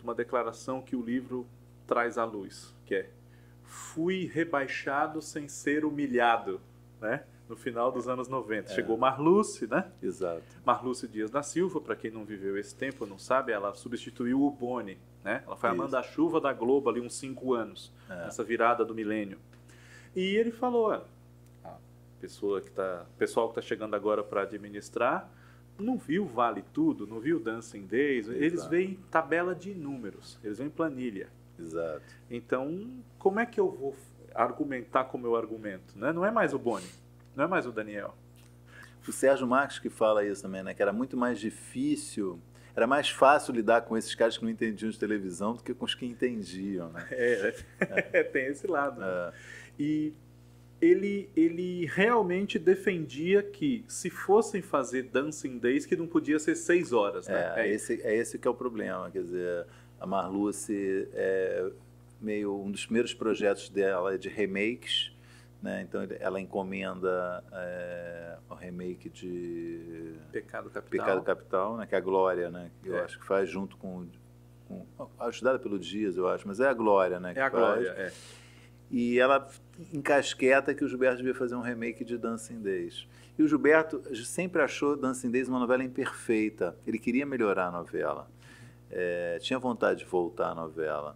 uma declaração que o livro traz à luz, que é: fui rebaixado sem ser humilhado, né? No final dos anos 90. Chegou Marluce, né? Exato. Marluce Dias da Silva, para quem não viveu esse tempo, não sabe, ela substituiu o Boni, né? Ela foi a manda-chuva da Globo ali uns 5 anos, nessa virada do milênio. E ele falou, a pessoal que está chegando agora para administrar não viu Vale Tudo, não viu Dancing Days, eles veem tabela de números, eles veem planilha. Exato. Então, como é que eu vou argumentar como eu argumento? Né? Não é mais o Boni, não é mais o Daniel. O Sérgio Marques que fala isso também, né? Que era muito mais difícil, era mais fácil lidar com esses caras que não entendiam de televisão do que com os que entendiam, né? Tem esse lado. Né? E ele realmente defendia que se fossem fazer Dancing Days, que não podia ser 6 horas, né? Esse que é o problema, quer dizer, a Marluce um dos primeiros projetos dela é de remakes, né? Então ela encomenda o remake de Pecado Capital, né? Que é a Glória, né? Que eu acho que faz junto com ajudada pelo Dias, eu acho, mas é a Glória, né? É a Glória, E ela encasqueta que o Gilberto devia fazer um remake de Dancing Days. E o Gilberto sempre achou Dancing Days uma novela imperfeita. Ele queria melhorar a novela. Tinha vontade de voltar à novela.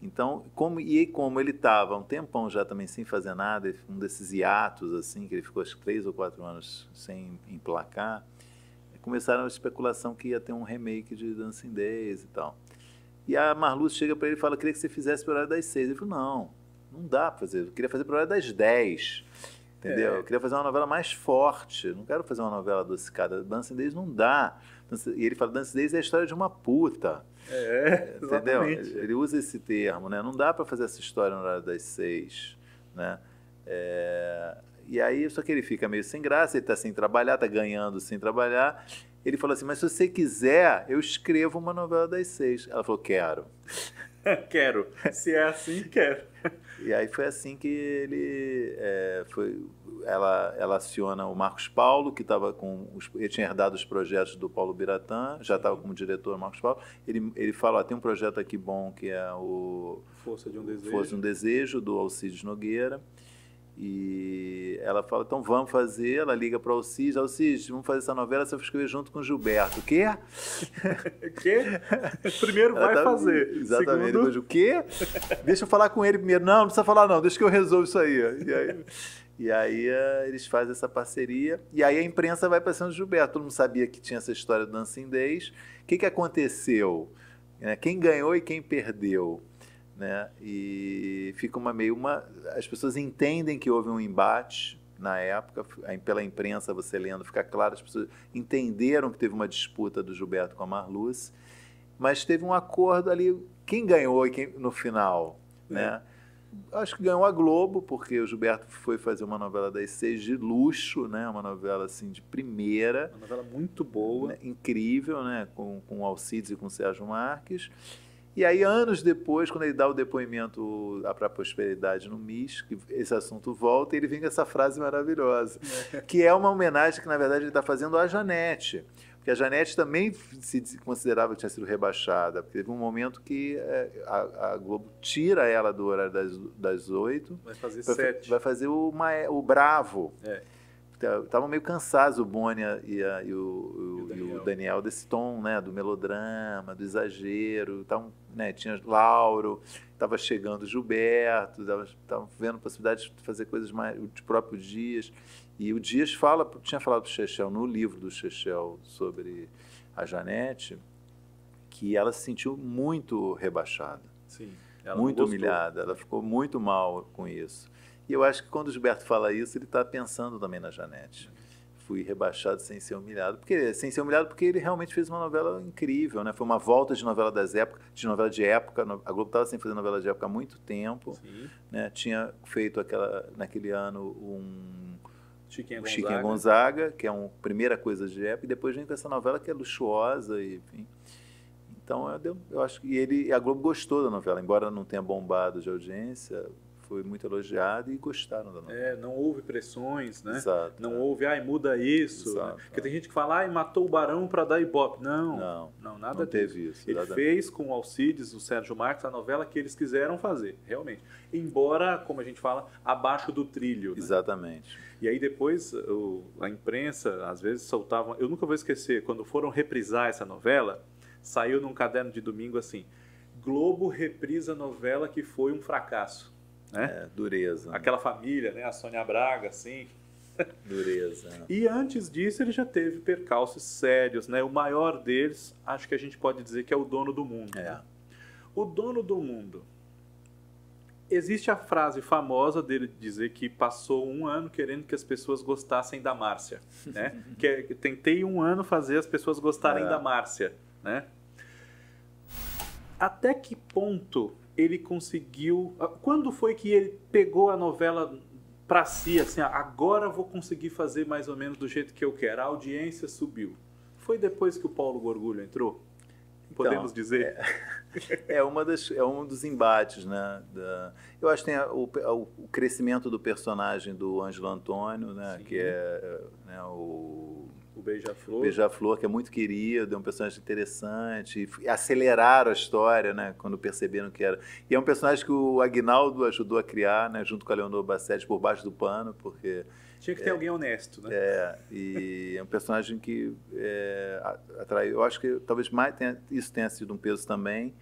Então, como ele estava um tempão já também sem fazer nada, um desses hiatos, assim, que ele ficou acho que 3 ou 4 anos sem emplacar, começaram a especulação que ia ter um remake de Dancing Days e tal. E a Marluce chega para ele e fala, queria que você fizesse para o horário das 6. Ele falou, não dá para fazer, eu queria fazer para o horário das 10. Entendeu? Eu queria fazer uma novela mais forte, não quero fazer uma novela adocicada. Dancing Days não dá. E ele fala, Dancing Days é a história de uma puta. Entendeu? Ele usa esse termo, né? Não dá para fazer essa história no horário das 6, né? E aí, só que ele fica meio sem graça, ele está sem trabalhar, está ganhando sem trabalhar. Ele falou assim, mas se você quiser, eu escrevo uma novela das 6. Ela falou, quero. Quero. Se é assim, quero. E aí foi assim que ela aciona o Marcos Paulo, que estava ele tinha herdado os projetos do Paulo Biratã, já estava como diretor Marcos Paulo. Ele fala, tem um projeto aqui bom que é o Força de um Desejo, do Alcides Nogueira. E ela fala, então vamos fazer. Ela liga para o Alcides, vamos fazer essa novela, você vai escrever junto com o Gilberto. O quê? Quê? Primeiro vai fazer. Exatamente. Depois, o quê? Deixa eu falar com ele primeiro. Não precisa falar não, deixa que eu resolvo isso aí. E aí eles fazem essa parceria. E aí a imprensa vai para cima do Gilberto. Todo mundo sabia que tinha essa história do Dancing Days. O que aconteceu? Quem ganhou e quem perdeu? Né? E fica as pessoas entendem que houve um embate na época, pela imprensa você lendo, fica claro, as pessoas entenderam que teve uma disputa do Gilberto com a Marluce, mas teve um acordo ali, quem ganhou e quem no final, né? Acho que ganhou a Globo, porque o Gilberto foi fazer uma novela das 6 de luxo, né? Uma novela assim de primeira, uma novela muito boa, né? Incrível, né? Com o Alcides e com o Sérgio Marques. E aí, anos depois, quando ele dá o depoimento para a Prosperidade no MIS, que esse assunto volta, ele vem com essa frase maravilhosa, que é uma homenagem que, na verdade, ele está fazendo à Janete. Porque a Janete também se considerava que tinha sido rebaixada. Porque teve um momento que a Globo tira ela do horário das 8. Vai fazer 7. Vai fazer o Bravo. Estavam meio cansados o Bônia e o Daniel desse tom, né, do melodrama, do exagero. Tavam, né, tinha Lauro, estava chegando o Gilberto, estavam vendo possibilidade de fazer coisas mais de próprio Dias. E o Dias tinha falado para o Chechel, no livro do Chechel sobre a Janete, que ela se sentiu muito rebaixada. Sim, muito humilhada, ela ficou muito mal com isso. E eu acho que quando o Gilberto fala isso, ele está pensando também na Janete. Fui rebaixado sem ser humilhado. Porque ele realmente fez uma novela incrível, né? Foi uma volta de novela novela de época. A Globo estava sem fazer novela de época há muito tempo. Né? Tinha feito naquele ano Chiquinha Gonzaga, que é uma primeira coisa de época, e depois vem com essa novela que é luxuosa, enfim. Então, eu acho que a Globo gostou da novela, embora não tenha bombado de audiência, foi muito elogiado e gostaram da novela. Não houve pressões, né? Exato, não houve, muda isso. Exato, né? Porque tem gente que fala, matou o Barão para dar Ibope. Não, nada não teve disso. Isso. Ele fez com o Alcides, o Sérgio Marques, a novela que eles quiseram fazer, realmente. Embora, como a gente fala, abaixo do trilho. Né? Exatamente. E aí depois a imprensa, às vezes, soltava... Eu nunca vou esquecer, quando foram reprisar essa novela, saiu num caderno de domingo assim, Globo reprisa a novela que foi um fracasso. Né? Dureza. Aquela família, né? A Sônia Braga, assim. Dureza. E antes disso ele já teve percalços sérios, né? O maior deles, acho que a gente pode dizer que é o Dono do Mundo. Né? O Dono do Mundo. Existe a frase famosa dele dizer que passou 1 ano querendo que as pessoas gostassem da Márcia. Né? Tentei 1 ano fazer as pessoas gostarem da Márcia. né? Até que ponto ele conseguiu... Quando foi que ele pegou a novela para si, assim, agora eu vou conseguir fazer mais ou menos do jeito que eu quero? A audiência subiu. Foi depois que o Paulo Gorgulho entrou? Podemos dizer? É um dos embates, né? Eu acho que tem o crescimento do personagem do Ângelo Antônio, né? Que é, né, o Beija-Flor. Beija-Flor, que é muito querido, é um personagem interessante. E aceleraram a história, né? Quando perceberam que era... E é um personagem que o Aguinaldo ajudou a criar, né? Junto com a Leonor Bassetti, por baixo do pano, porque... Tinha que ter alguém honesto, né? E é um personagem que atrai... Eu acho que talvez isso tenha sido um peso também.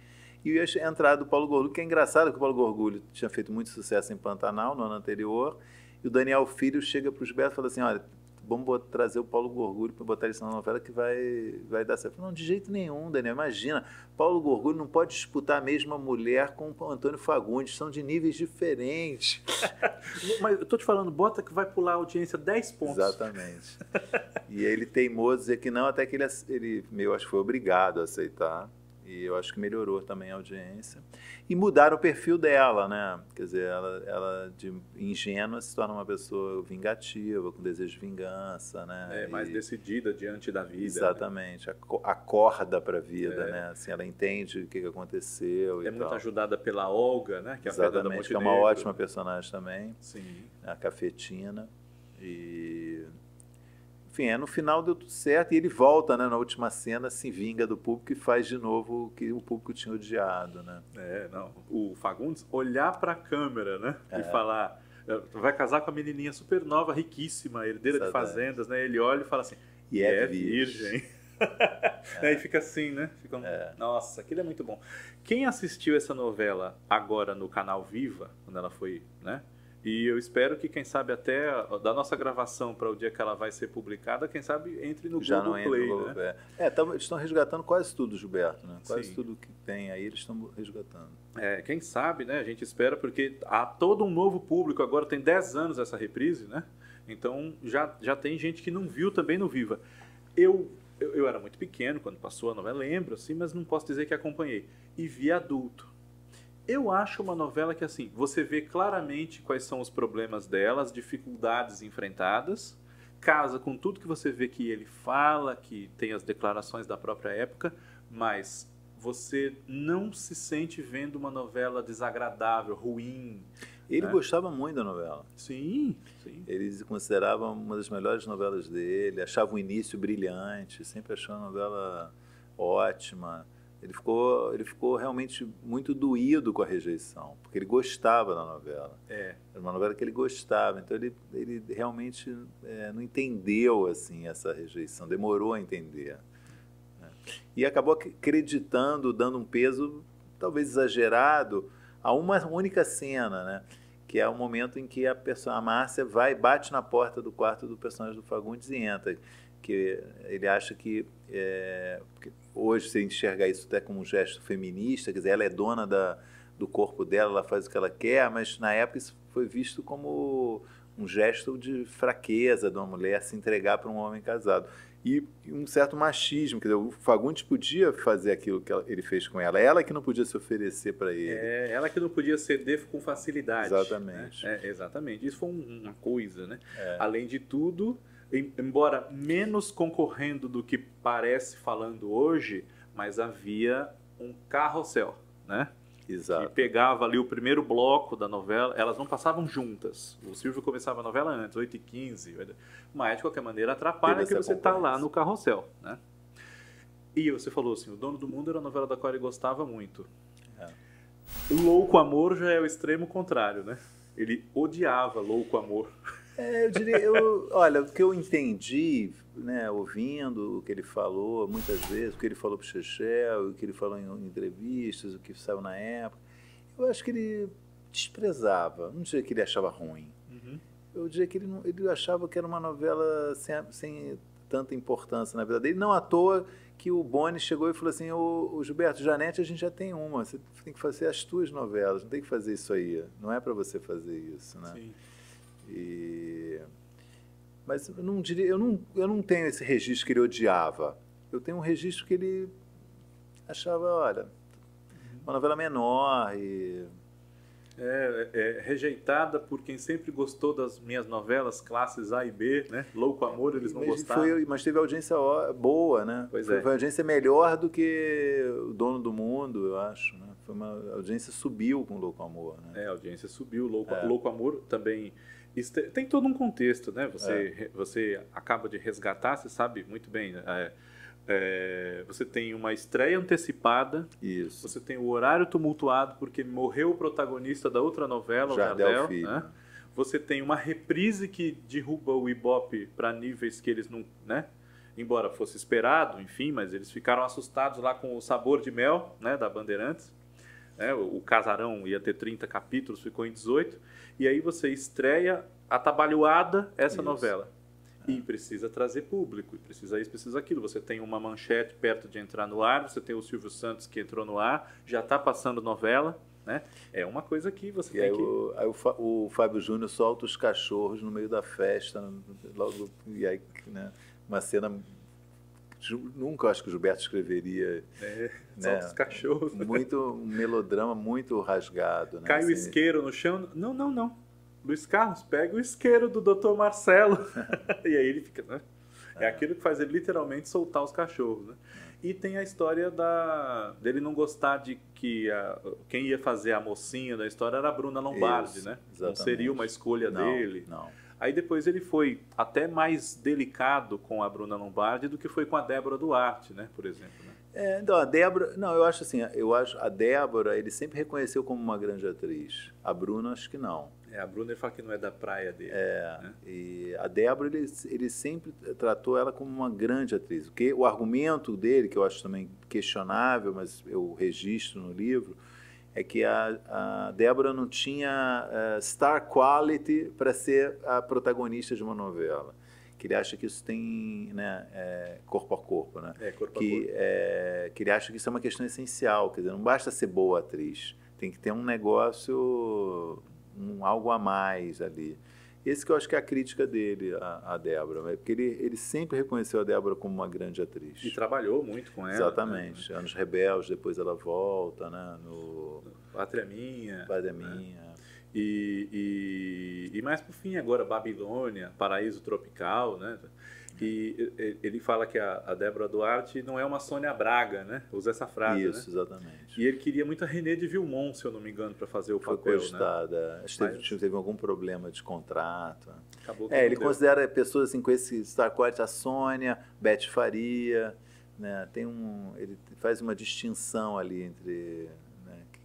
E a entrada do Paulo Gorgulho, que é engraçado, que o Paulo Gorgulho tinha feito muito sucesso em Pantanal, no ano anterior, e o Daniel Filho chega para o Gilberto e fala assim, olha, vamos trazer o Paulo Gorgulho para botar isso na novela que vai dar certo. Não, de jeito nenhum, Daniel, imagina, Paulo Gorgulho não pode disputar a mesma mulher com o Antônio Fagundes, são de níveis diferentes. Mas eu tô te falando, bota que vai pular a audiência 10 pontos. Exatamente. E ele teimou dizer que não, até que ele meio, acho que foi obrigado a aceitar. E eu acho que melhorou também a audiência. E mudaram o perfil dela, né? Quer dizer, ela de ingênua se torna uma pessoa vingativa, com desejo de vingança, né? Mais decidida diante da vida. Exatamente. Né? Acorda para a vida, né? Assim, ela entende o que aconteceu e tal. Muito ajudada pela Olga, né? Que é a Exatamente, Fernanda Montenegro, que é uma ótima personagem também. Sim. A Cafetina. E... Enfim, no final deu tudo certo e ele volta, né, na última cena, se vinga do público e faz de novo o que o público tinha odiado, né? O Fagundes olhar para a câmera, né, e falar, vai casar com a menininha super nova, riquíssima, herdeira de fazendas, né? Ele olha e fala assim, e é virgem. E fica assim, né? Nossa, aquilo é muito bom. Quem assistiu essa novela agora no canal Viva, quando ela foi, né? E eu espero que, quem sabe, até da nossa gravação para o dia que ela vai ser publicada, quem sabe entre no Google Play, né? Eles estão resgatando quase tudo, Gilberto, né? Quase tudo que tem aí eles estão resgatando. Quem sabe, né? A gente espera, porque há todo um novo público. Agora tem 10 anos essa reprise, né? Então já tem gente que não viu também no Viva. Eu era muito pequeno quando passou a novela, lembro, assim, mas não posso dizer que acompanhei. E vi adulto. Eu acho uma novela que, assim, você vê claramente quais são os problemas dela, as dificuldades enfrentadas, casa com tudo que você vê que ele fala, que tem as declarações da própria época, mas você não se sente vendo uma novela desagradável, ruim. Ele gostava muito da novela. Sim. Ele considerava uma das melhores novelas dele, achava o início brilhante, sempre achou a novela ótima. Ele ficou realmente muito doído com a rejeição, porque ele gostava da novela. Era uma novela que ele gostava, então ele realmente não entendeu assim essa rejeição, demorou a entender. Né? E acabou acreditando, dando um peso talvez exagerado a uma única cena, né? Que é o momento em que a Márcia bate na porta do quarto do personagem do Fagundes e entra. Que ele acha que hoje você enxerga isso até como um gesto feminista, quer dizer, ela é dona do corpo dela, ela faz o que ela quer, mas na época isso foi visto como um gesto de fraqueza de uma mulher se entregar para um homem casado. E um certo machismo, quer dizer, o Fagundes podia fazer aquilo que ele fez com ela que não podia se oferecer para ele. Ela que não podia ceder com facilidade. Exatamente. Né? Exatamente. Isso foi uma coisa, né? Além de tudo, embora menos concorrendo do que parece falando hoje, mas havia um carrossel, né? Exato. Que pegava ali o primeiro bloco da novela, elas não passavam juntas. O Silvio começava a novela antes, 8h15, mas de qualquer maneira atrapalha que você está lá no carrossel, né? E você falou assim, O Dono do Mundo era a novela da qual ele gostava muito. Louco Amor já é o extremo contrário, né? Ele odiava Louco Amor. Eu diria, olha, o que eu entendi, né, ouvindo o que ele falou muitas vezes, o que ele falou para o Chechel, o que ele falou em entrevistas, o que saiu na época, eu acho que ele desprezava, não diria que ele achava ruim, eu diria que ele achava que era uma novela sem tanta importância na vida dele, não à toa que o Boni chegou e falou assim, o Gilberto, Janete a gente já tem uma, você tem que fazer as tuas novelas, não tem que fazer isso aí, não é para você fazer isso, né? Sim. Mas eu não tenho esse registro que ele odiava. Eu tenho um registro que ele achava, olha, uma novela menor e... rejeitada por quem sempre gostou das minhas novelas classes A e B, né? Louco Amor, eles não gostaram. Mas teve audiência boa, né? Pois foi é. uma audiência melhor do que O Dono do Mundo, eu acho, né? Foi uma a audiência subiu com Louco Amor, né? A audiência subiu. Louco Amor também... tem todo um contexto, né? Você acaba de resgatar, você sabe muito bem, né? Você tem uma estreia antecipada. Isso. Você tem o horário tumultuado porque morreu o protagonista da outra novela, o Jardel, Filho, né? Você tem uma reprise que derruba o Ibope para níveis que eles não, né? Embora fosse esperado, enfim, mas eles ficaram assustados lá com o Sabor de Mel, né, da Bandeirantes. O Casarão ia ter 30 capítulos, ficou em 18. E aí você estreia atabalhoada essa novela. E precisa trazer público, e precisa isso, precisa aquilo. Você tem uma manchete perto de entrar no ar, você tem o Silvio Santos que entrou no ar, já está passando novela, né? É uma coisa que você tem que... Aí o Fábio Júnior solta os cachorros no meio da festa, logo, e aí, né, uma cena... Nunca acho que o Gilberto escreveria... né, solta os cachorros. Um melodrama muito rasgado. Né, Cai assim, o isqueiro no chão. Não. Luiz Carlos, pega o isqueiro do Dr. Marcelo. E aí ele fica, né? É aquilo que faz ele literalmente soltar os cachorros, né? E tem a história dele não gostar de que quem ia fazer a mocinha da história era a Bruna Lombardi, né? Exatamente. Não seria uma escolha dele. Não. Aí depois ele foi até mais delicado com a Bruna Lombardi do que foi com a Débora Duarte, né? Por exemplo, né? Então, a Débora... Não, eu acho assim, a Débora, ele sempre reconheceu como uma grande atriz. A Bruna, acho que não. A Bruna, ele fala que não é da praia dele. Né? E a Débora, ele sempre tratou ela como uma grande atriz. Porque o argumento dele, que eu acho também questionável, mas eu registro no livro, é que a Débora não tinha star quality para ser a protagonista de uma novela. Que ele acha que isso tem, né, corpo a corpo, né? Corpo a corpo. Que ele acha que isso é uma questão essencial, quer dizer, não basta ser boa atriz, tem que ter um negócio, algo a mais ali. Esse que eu acho que é a crítica dele, a Débora, porque ele sempre reconheceu a Débora como uma grande atriz. E trabalhou muito com ela. Exatamente. Né? Anos Rebeldes, depois ela volta, né? No Pátria Minha. Pátria Minha. Né? E mais por fim agora, Babilônia, Paraíso Tropical, né? E ele fala que a Débora Duarte não é uma Sônia Braga, né? Usa essa frase, Isso, né? exatamente. E ele queria muito a René de Vilmont, se eu não me engano, para fazer o papel, foi cogitada. Né? Acho que teve algum problema de contrato. Acabou que ele considera pessoas assim, com esse star quality, a Sônia, Beth Faria, né? Ele faz uma distinção ali entre...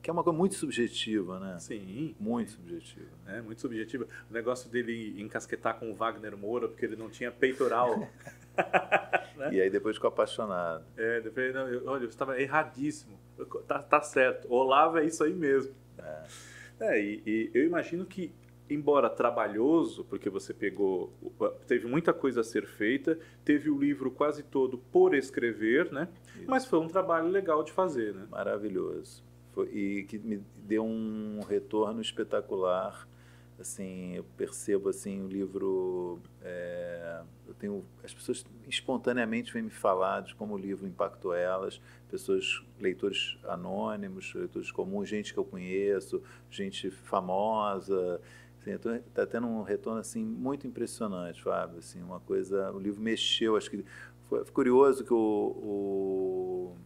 Que é uma coisa muito subjetiva, né? Sim. Muito subjetiva. Muito subjetiva. O negócio dele encasquetar com o Wagner Moura, porque ele não tinha peitoral. Né? E aí depois ficou apaixonado. Depois, olha, eu estava erradíssimo. Tá certo. Olavo é isso aí mesmo. E eu imagino que, embora trabalhoso, porque você teve muita coisa a ser feita, teve o livro quase todo por escrever, né? Isso. Mas foi um trabalho legal de fazer, né? Maravilhoso. E que me deu um retorno espetacular. Assim, eu percebo assim, o livro, as pessoas espontaneamente vêm me falar de como o livro impactou elas, leitores anônimos, leitores comuns, gente que eu conheço, gente famosa. Assim, está tendo um retorno assim muito impressionante, Fábio. Assim, uma coisa, o livro mexeu. Acho que foi curioso que o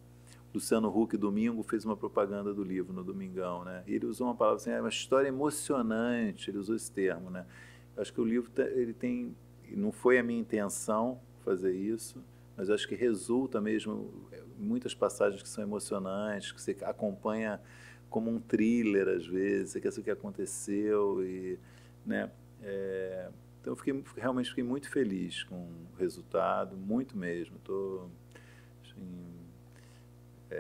Luciano Huck, domingo, fez uma propaganda do livro no Domingão, né? E ele usou uma palavra assim, uma história emocionante, ele usou esse termo, né? Eu acho que o livro, ele tem, não foi a minha intenção fazer isso, mas eu acho que resulta mesmo muitas passagens que são emocionantes, que você acompanha como um thriller, às vezes, você quer saber o que aconteceu, e, né? Então, eu realmente fiquei muito feliz com o resultado, muito mesmo.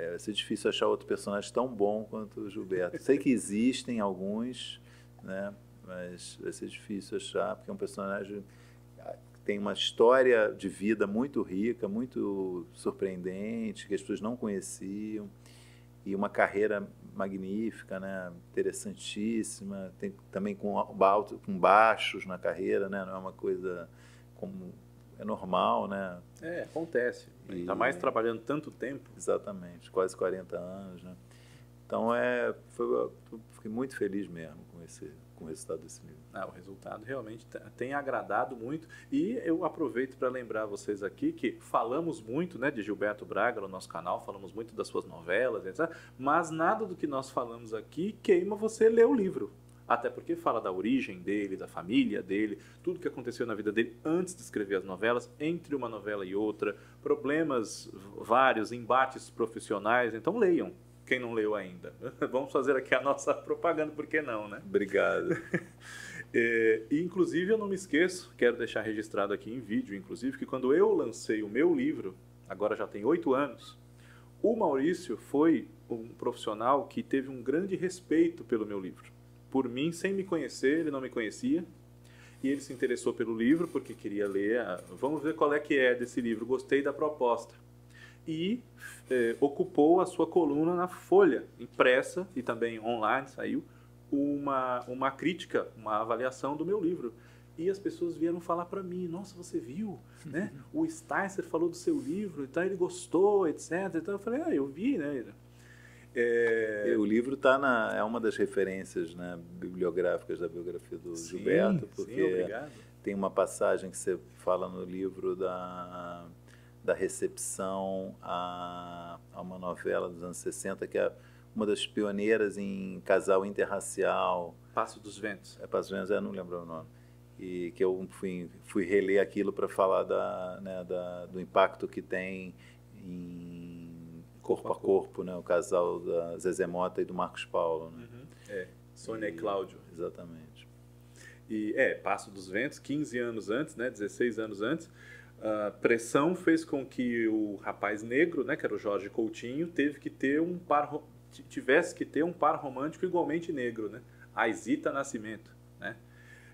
Vai ser difícil achar outro personagem tão bom quanto o Gilberto. Sei que existem alguns, né? Mas vai ser difícil achar, porque é um personagem que tem uma história de vida muito rica, muito surpreendente, que as pessoas não conheciam, e uma carreira magnífica, né? Interessantíssima, tem também com baixos na carreira, né? Não é uma coisa como é normal, né? Acontece. Ainda mais trabalhando tanto tempo. Exatamente, quase 40 anos, né? Então, fiquei muito feliz mesmo com o resultado desse livro. O resultado realmente tem agradado muito. E eu aproveito para lembrar vocês aqui que falamos muito, né, de Gilberto Braga no nosso canal, falamos muito das suas novelas, etc. Mas nada do que nós falamos aqui queima você ler o livro. Até porque fala da origem dele, da família dele, tudo que aconteceu na vida dele antes de escrever as novelas, entre uma novela e outra, problemas vários, embates profissionais. Então leiam, quem não leu ainda. Vamos fazer aqui a nossa propaganda, por que não, né? Obrigado. E, inclusive, eu não me esqueço, quero deixar registrado aqui em vídeo, inclusive, que quando eu lancei o meu livro, agora já tem 8 anos, o Maurício foi um profissional que teve um grande respeito pelo meu livro. Por mim, sem me conhecer, ele não me conhecia, e ele se interessou pelo livro porque queria ler, vamos ver qual é que é desse livro, gostei da proposta. E ocupou a sua coluna na Folha, impressa e também online, saiu, uma crítica, uma avaliação do meu livro. E as pessoas vieram falar para mim, nossa, você viu, né? O Sticer falou do seu livro, então ele gostou, etc. Então eu falei, eu vi, né? O livro é uma das referências, né, bibliográficas da biografia do Gilberto, porque tem uma passagem que você fala no livro da recepção a uma novela dos anos 60, que é uma das pioneiras em casal interracial. Passo dos Ventos. Passo dos Ventos, eu não lembro o nome. E que eu fui reler aquilo para falar do impacto que tem em Corpo a Corpo, né? O casal da Zezé Mota e do Marcos Paulo. Né? Sônia e Cláudio. Exatamente. E Passo dos Ventos, 15 anos antes, né? 16 anos antes, a pressão fez com que o rapaz negro, né, que era o Jorge Coutinho, tivesse que ter um par romântico igualmente negro, né? A Isita Nascimento, né?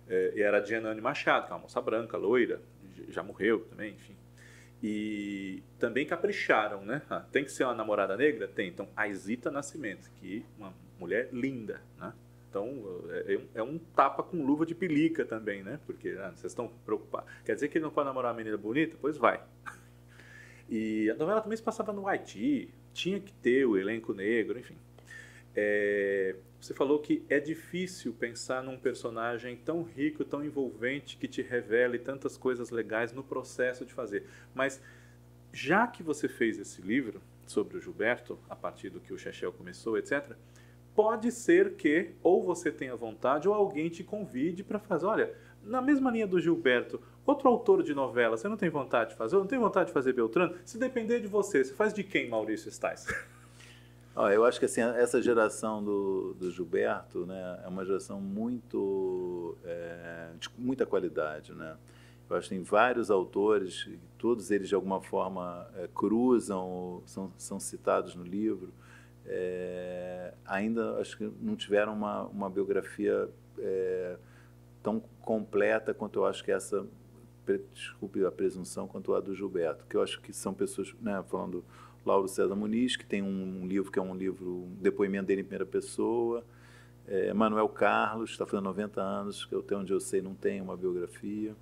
E era a Dianane Machado, que é uma moça branca, loira, já morreu também, enfim. E também capricharam, né? Tem que ser uma namorada negra? Tem. Então, a Isita Nascimento, que é uma mulher linda, né? Então, é um tapa com luva de pelica também, né? Porque vocês estão preocupados. Quer dizer que ele não pode namorar uma menina bonita? Pois vai. E a novela também se passava no Haiti, tinha que ter o elenco negro, enfim. Você falou que é difícil pensar num personagem tão rico, tão envolvente, que te revele tantas coisas legais no processo de fazer. Mas, já que você fez esse livro sobre o Gilberto, a partir do que o Chechel começou, etc., pode ser que ou você tenha vontade ou alguém te convide para fazer, olha, na mesma linha do Gilberto, outro autor de novela, você não tem vontade de fazer? Eu não tenho vontade de fazer Beltrano? Se depender de você, você faz de quem, Maurício Stais? Eu acho que assim, essa geração do Gilberto, né, é uma geração de muita qualidade, né? Eu acho que tem vários autores, todos eles de alguma forma cruzam, são citados no livro. Ainda acho que não tiveram uma biografia tão completa quanto eu acho que essa, desculpe a presunção, quanto a do Gilberto, que eu acho que são pessoas, né, falando Lauro César Muniz, que tem um livro que é um depoimento dele em primeira pessoa, Manuel Carlos, está fazendo 90 anos, que até onde eu sei não tem uma biografia,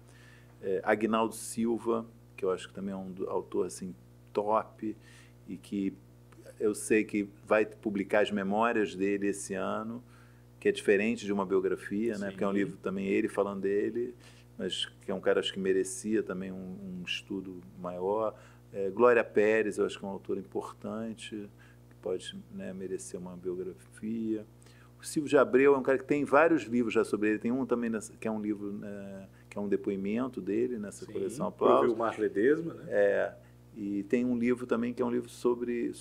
Aguinaldo Silva, que eu acho que também é um autor assim, top, e que eu sei que vai publicar as memórias dele esse ano, que é diferente de uma biografia, né? Porque é um livro também ele falando dele, mas que é um cara acho que merecia também um estudo maior. Glória Pérez, eu acho que é um autor importante, que pode, né, merecer uma biografia. O Silvio de Abreu é um cara que tem vários livros já sobre ele, tem um também que é um livro, que é um depoimento dele nessa coleção Aplausos. O Mar Ledesma, né? E tem um livro também que é um livro sobre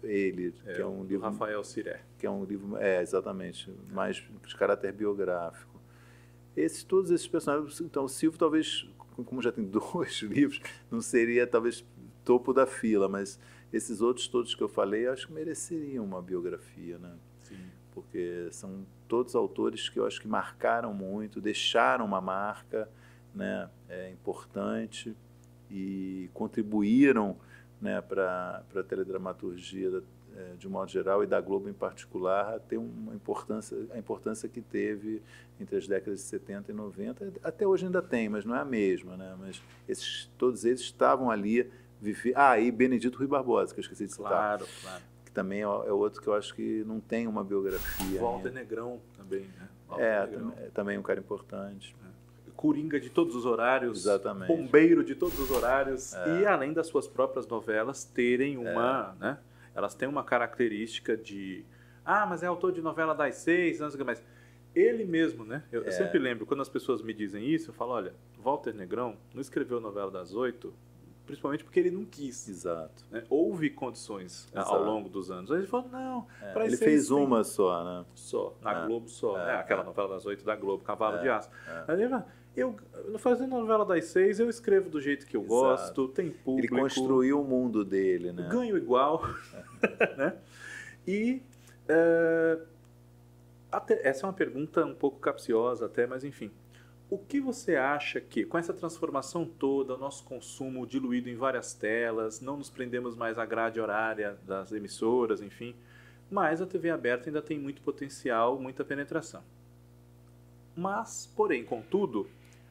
ele, que é um livro Rafael Ciré, que é um livro exatamente mais de caráter biográfico. Todos esses personagens, então o Silvio talvez, como já tem 2 livros, não seria talvez topo da fila, mas esses outros todos que eu falei, eu acho que mereceriam uma biografia, né? Sim. Porque são todos autores que eu acho que marcaram muito, deixaram uma marca, né, importante, e contribuíram, né, para a teledramaturgia de um modo geral, e da Globo em particular, ter a importância que teve entre as décadas de 70 e 90. Até hoje ainda tem, mas não é a mesma, né? Mas todos eles estavam ali. E Benedito Rui Barbosa, que eu esqueci de citar. Claro, claro. Que também é outro que eu acho que não tem uma biografia. Walter Negrão também, né? Também um cara importante. Coringa de todos os horários, exatamente, bombeiro de todos os horários, e além das suas próprias novelas terem né? Elas têm uma característica de, mas é autor de novela das 6, não sei o que mais. Ele mesmo, né? Eu sempre lembro, quando as pessoas me dizem isso, eu falo, olha, Walter Negrão não escreveu novela das 8, principalmente porque ele não quis. Exato. Né? Houve condições ao longo dos anos. Aí ele falou, não, ele fez uma só, né? Só, na Globo só. Aquela novela das 8 da Globo, Cavalo de Aço. Aí ele falou, eu fazendo a novela das 6, eu escrevo do jeito que eu gosto, tem público. Ele construiu o mundo dele, né? Ganho igual. Né? E essa é uma pergunta um pouco capciosa até, mas enfim. O que você acha que, com essa transformação toda, o nosso consumo diluído em várias telas, não nos prendemos mais à grade horária das emissoras, enfim, mas a TV aberta ainda tem muito potencial, muita penetração. Mas, porém, contudo,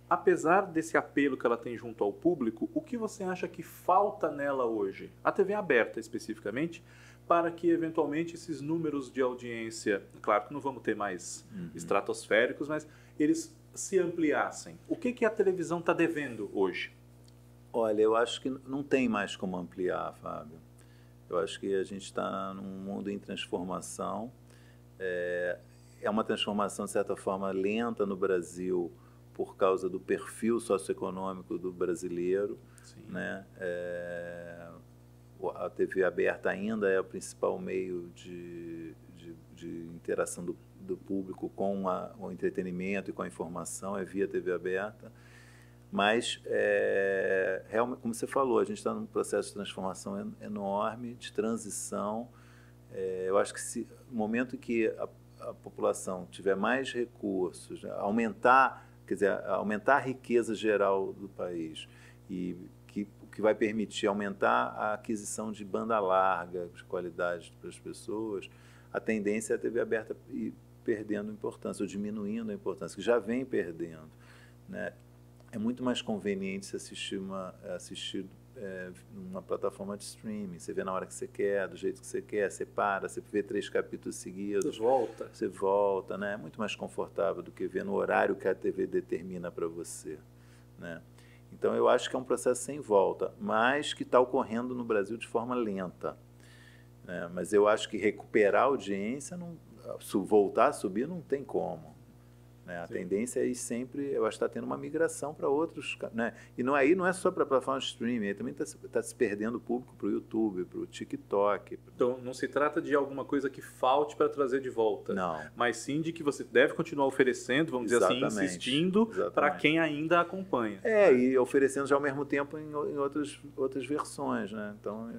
apesar desse apelo que ela tem junto ao público, o que você acha que falta nela hoje, a TV aberta especificamente, para que eventualmente esses números de audiência, claro que não vamos ter mais estratosféricos, mas eles se ampliassem? O que a televisão está devendo hoje? Olha, eu acho que não tem mais como ampliar, Fábio. Eu acho que a gente está num mundo em transformação. É uma transformação, de certa forma, lenta no Brasil, por causa do perfil socioeconômico do brasileiro. Sim. Né? A TV aberta ainda é o principal meio de interação do público com o entretenimento e com a informação, é via TV aberta. Mas, realmente, como você falou, a gente está num processo de transformação enorme, de transição. Eu acho que no momento que a população tiver mais recursos, né, aumentar a riqueza geral do país, e o que vai permitir aumentar a aquisição de banda larga, de qualidade para as pessoas, a tendência é a TV aberta ir perdendo importância, ou diminuindo a importância, que já vem perdendo. Né? É muito mais conveniente se assistir numa plataforma de streaming. Você vê na hora que você quer, do jeito que você quer, você para, você vê 3 capítulos seguidos. Você volta, né? É muito mais confortável do que ver no horário que a TV determina para você. Né? Então, eu acho que é um processo sem volta, mas que está ocorrendo no Brasil de forma lenta. Né? Mas eu acho que recuperar a audiência, voltar a subir, não tem como. Né? A tendência é ir sempre, eu acho que está tendo uma migração para outros. Né? E não é só para a plataforma de streaming, também está se perdendo o público para o YouTube, para o TikTok. Então, não se trata de alguma coisa que falte para trazer de volta. Não. Mas sim de que você deve continuar oferecendo, vamos dizer assim, insistindo para quem ainda acompanha. E oferecendo já ao mesmo tempo em outras versões. Né? Então,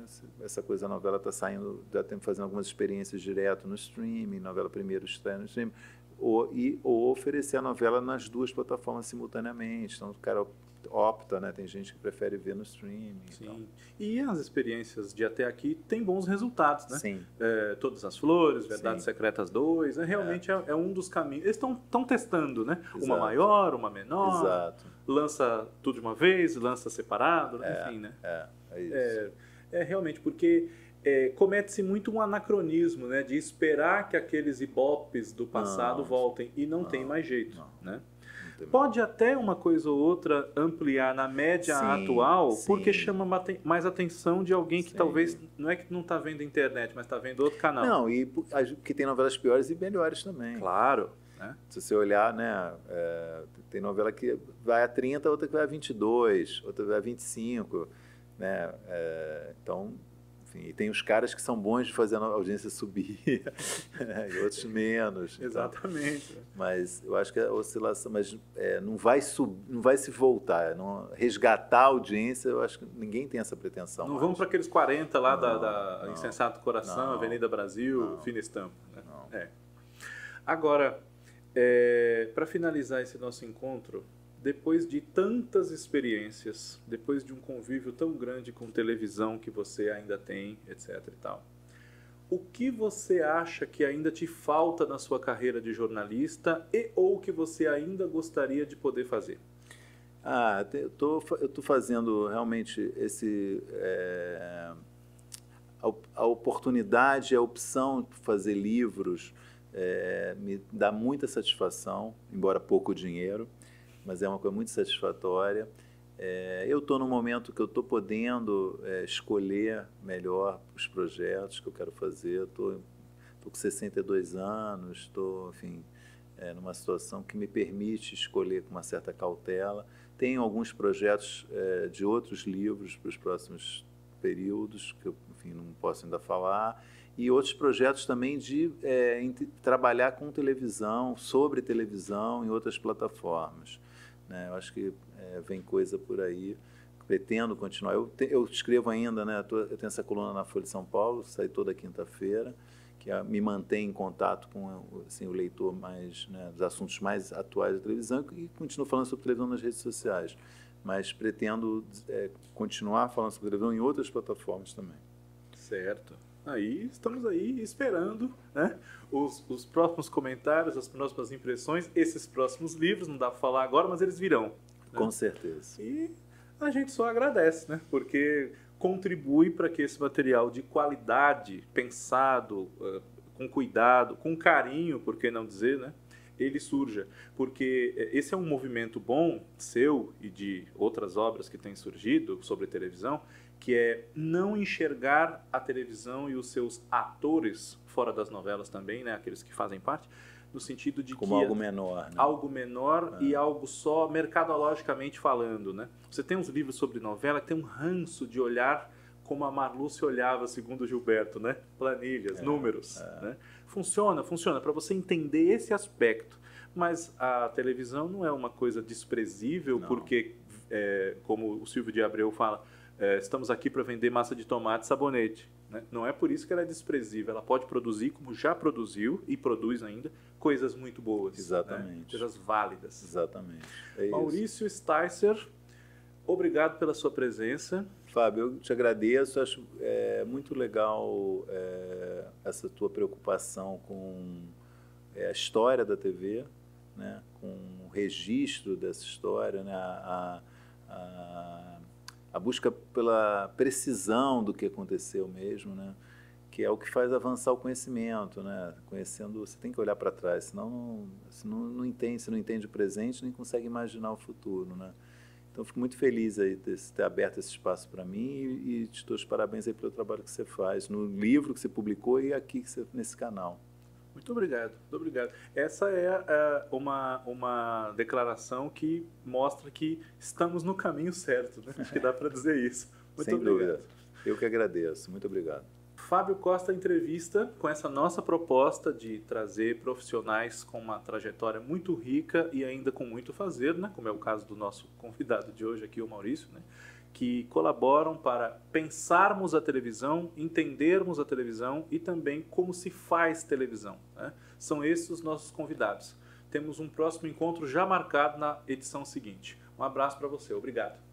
essa coisa, a novela está saindo, já estamos fazendo algumas experiências direto no streaming, novela primeiro estreia no streaming. Ou oferecer a novela nas 2 plataformas simultaneamente. Então, o cara opta, né? Tem gente que prefere ver no streaming. Sim. Então. E as experiências de até aqui têm bons resultados, né? Sim. Todas as Flores, Verdades Secretas 2, realmente é um dos caminhos. Eles estão testando, né? Exato. Uma maior, uma menor. Exato. Lança tudo de uma vez, lança separado, enfim, né? É isso. Realmente, porque comete-se muito um anacronismo, né? De esperar que aqueles ibopes do passado voltem. E não tem mais jeito, né? Pode até uma coisa ou outra ampliar na média atual, porque chama mais atenção de alguém que talvez, não é que não está vendo internet, mas está vendo outro canal. Não, e que tem novelas piores e melhores também. Claro. Né? Se você olhar, né, tem novela que vai a 30, outra que vai a 22, outra que vai a 25. Né? Então, enfim, e tem os caras que são bons de fazer a audiência subir e outros menos. Exatamente. Então, mas eu acho que a oscilação, não vai se voltar, resgatar a audiência, eu acho que ninguém tem essa pretensão. Não vamos para aqueles 40 lá da Insensato Coração, Avenida Brasil, Fina Estampa. Né? Não. Agora, para finalizar esse nosso encontro, depois de tantas experiências, depois de um convívio tão grande com televisão que você ainda tem, etc. e tal, o que você acha que ainda te falta na sua carreira de jornalista e ou que você ainda gostaria de poder fazer? Eu tô fazendo realmente a oportunidade, a opção de fazer livros me dá muita satisfação, embora pouco dinheiro, mas é uma coisa muito satisfatória. Eu estou no momento que eu estou podendo escolher melhor os projetos que eu quero fazer. Estou com 62 anos, estou, enfim, numa situação que me permite escolher com uma certa cautela. Tenho alguns projetos de outros livros para os próximos períodos, que eu, enfim, não posso ainda falar, e outros projetos também de trabalhar com televisão, sobre televisão em outras plataformas. Eu acho que vem coisa por aí, pretendo continuar. Eu escrevo ainda, né? Eu tenho essa coluna na Folha de São Paulo, sai toda quinta-feira, que me mantém em contato com assim, o leitor mais, né, dos assuntos mais atuais da televisão, e continuo falando sobre televisão nas redes sociais, mas pretendo continuar falando sobre televisão em outras plataformas também. Certo. Aí estamos aí esperando, né, os próximos comentários, as próximas impressões, esses próximos livros, não dá para falar agora, mas eles virão. Né? Com certeza. E a gente só agradece, né, porque contribui para que esse material de qualidade, pensado, com cuidado, com carinho, por que não dizer, né, ele surja. Porque esse é um movimento bom, seu e de outras obras que têm surgido sobre televisão, que é não enxergar a televisão e os seus atores, fora das novelas também, né, aqueles que fazem parte, no sentido de como que algo menor, né? Algo menor e algo só mercadologicamente falando, né? Você tem uns livros sobre novela que tem um ranço de olhar como a Marlúcia olhava, segundo o Gilberto, né? Planilhas, números, né? Funciona para você entender esse aspecto. Mas a televisão não é uma coisa desprezível, não. Porque, como o Silvio de Abreu fala, estamos aqui para vender massa de tomate e sabonete. Né? Não é por isso que ela é desprezível. Ela pode produzir, como já produziu e produz ainda, coisas muito boas. Exatamente. Né? Coisas válidas. Exatamente. Maurício Sticer, obrigado pela sua presença. Fábio, eu te agradeço. Acho muito legal essa tua preocupação com a história da TV, né? Com o registro dessa história, né? A busca pela precisão do que aconteceu mesmo, né? Que é o que faz avançar o conhecimento, né? Conhecendo, você tem que olhar para trás, senão você não entende o presente, nem consegue imaginar o futuro, né? Então, fico muito feliz aí de ter aberto esse espaço para mim e te dou os parabéns aí pelo trabalho que você faz, no livro que você publicou e aqui nesse canal. Muito obrigado, muito obrigado. Essa é uma declaração que mostra que estamos no caminho certo, né? Acho que dá para dizer isso. Muito Sem obrigado. dúvida. Eu que agradeço. Muito obrigado. Fábio Costa entrevista com essa nossa proposta de trazer profissionais com uma trajetória muito rica e ainda com muito fazer, né? Como é o caso do nosso convidado de hoje aqui, o Maurício, né? Que colaboram para pensarmos a televisão, entendermos a televisão e também como se faz televisão. Né? São esses os nossos convidados. Temos um próximo encontro já marcado na edição seguinte. Um abraço para você. Obrigado.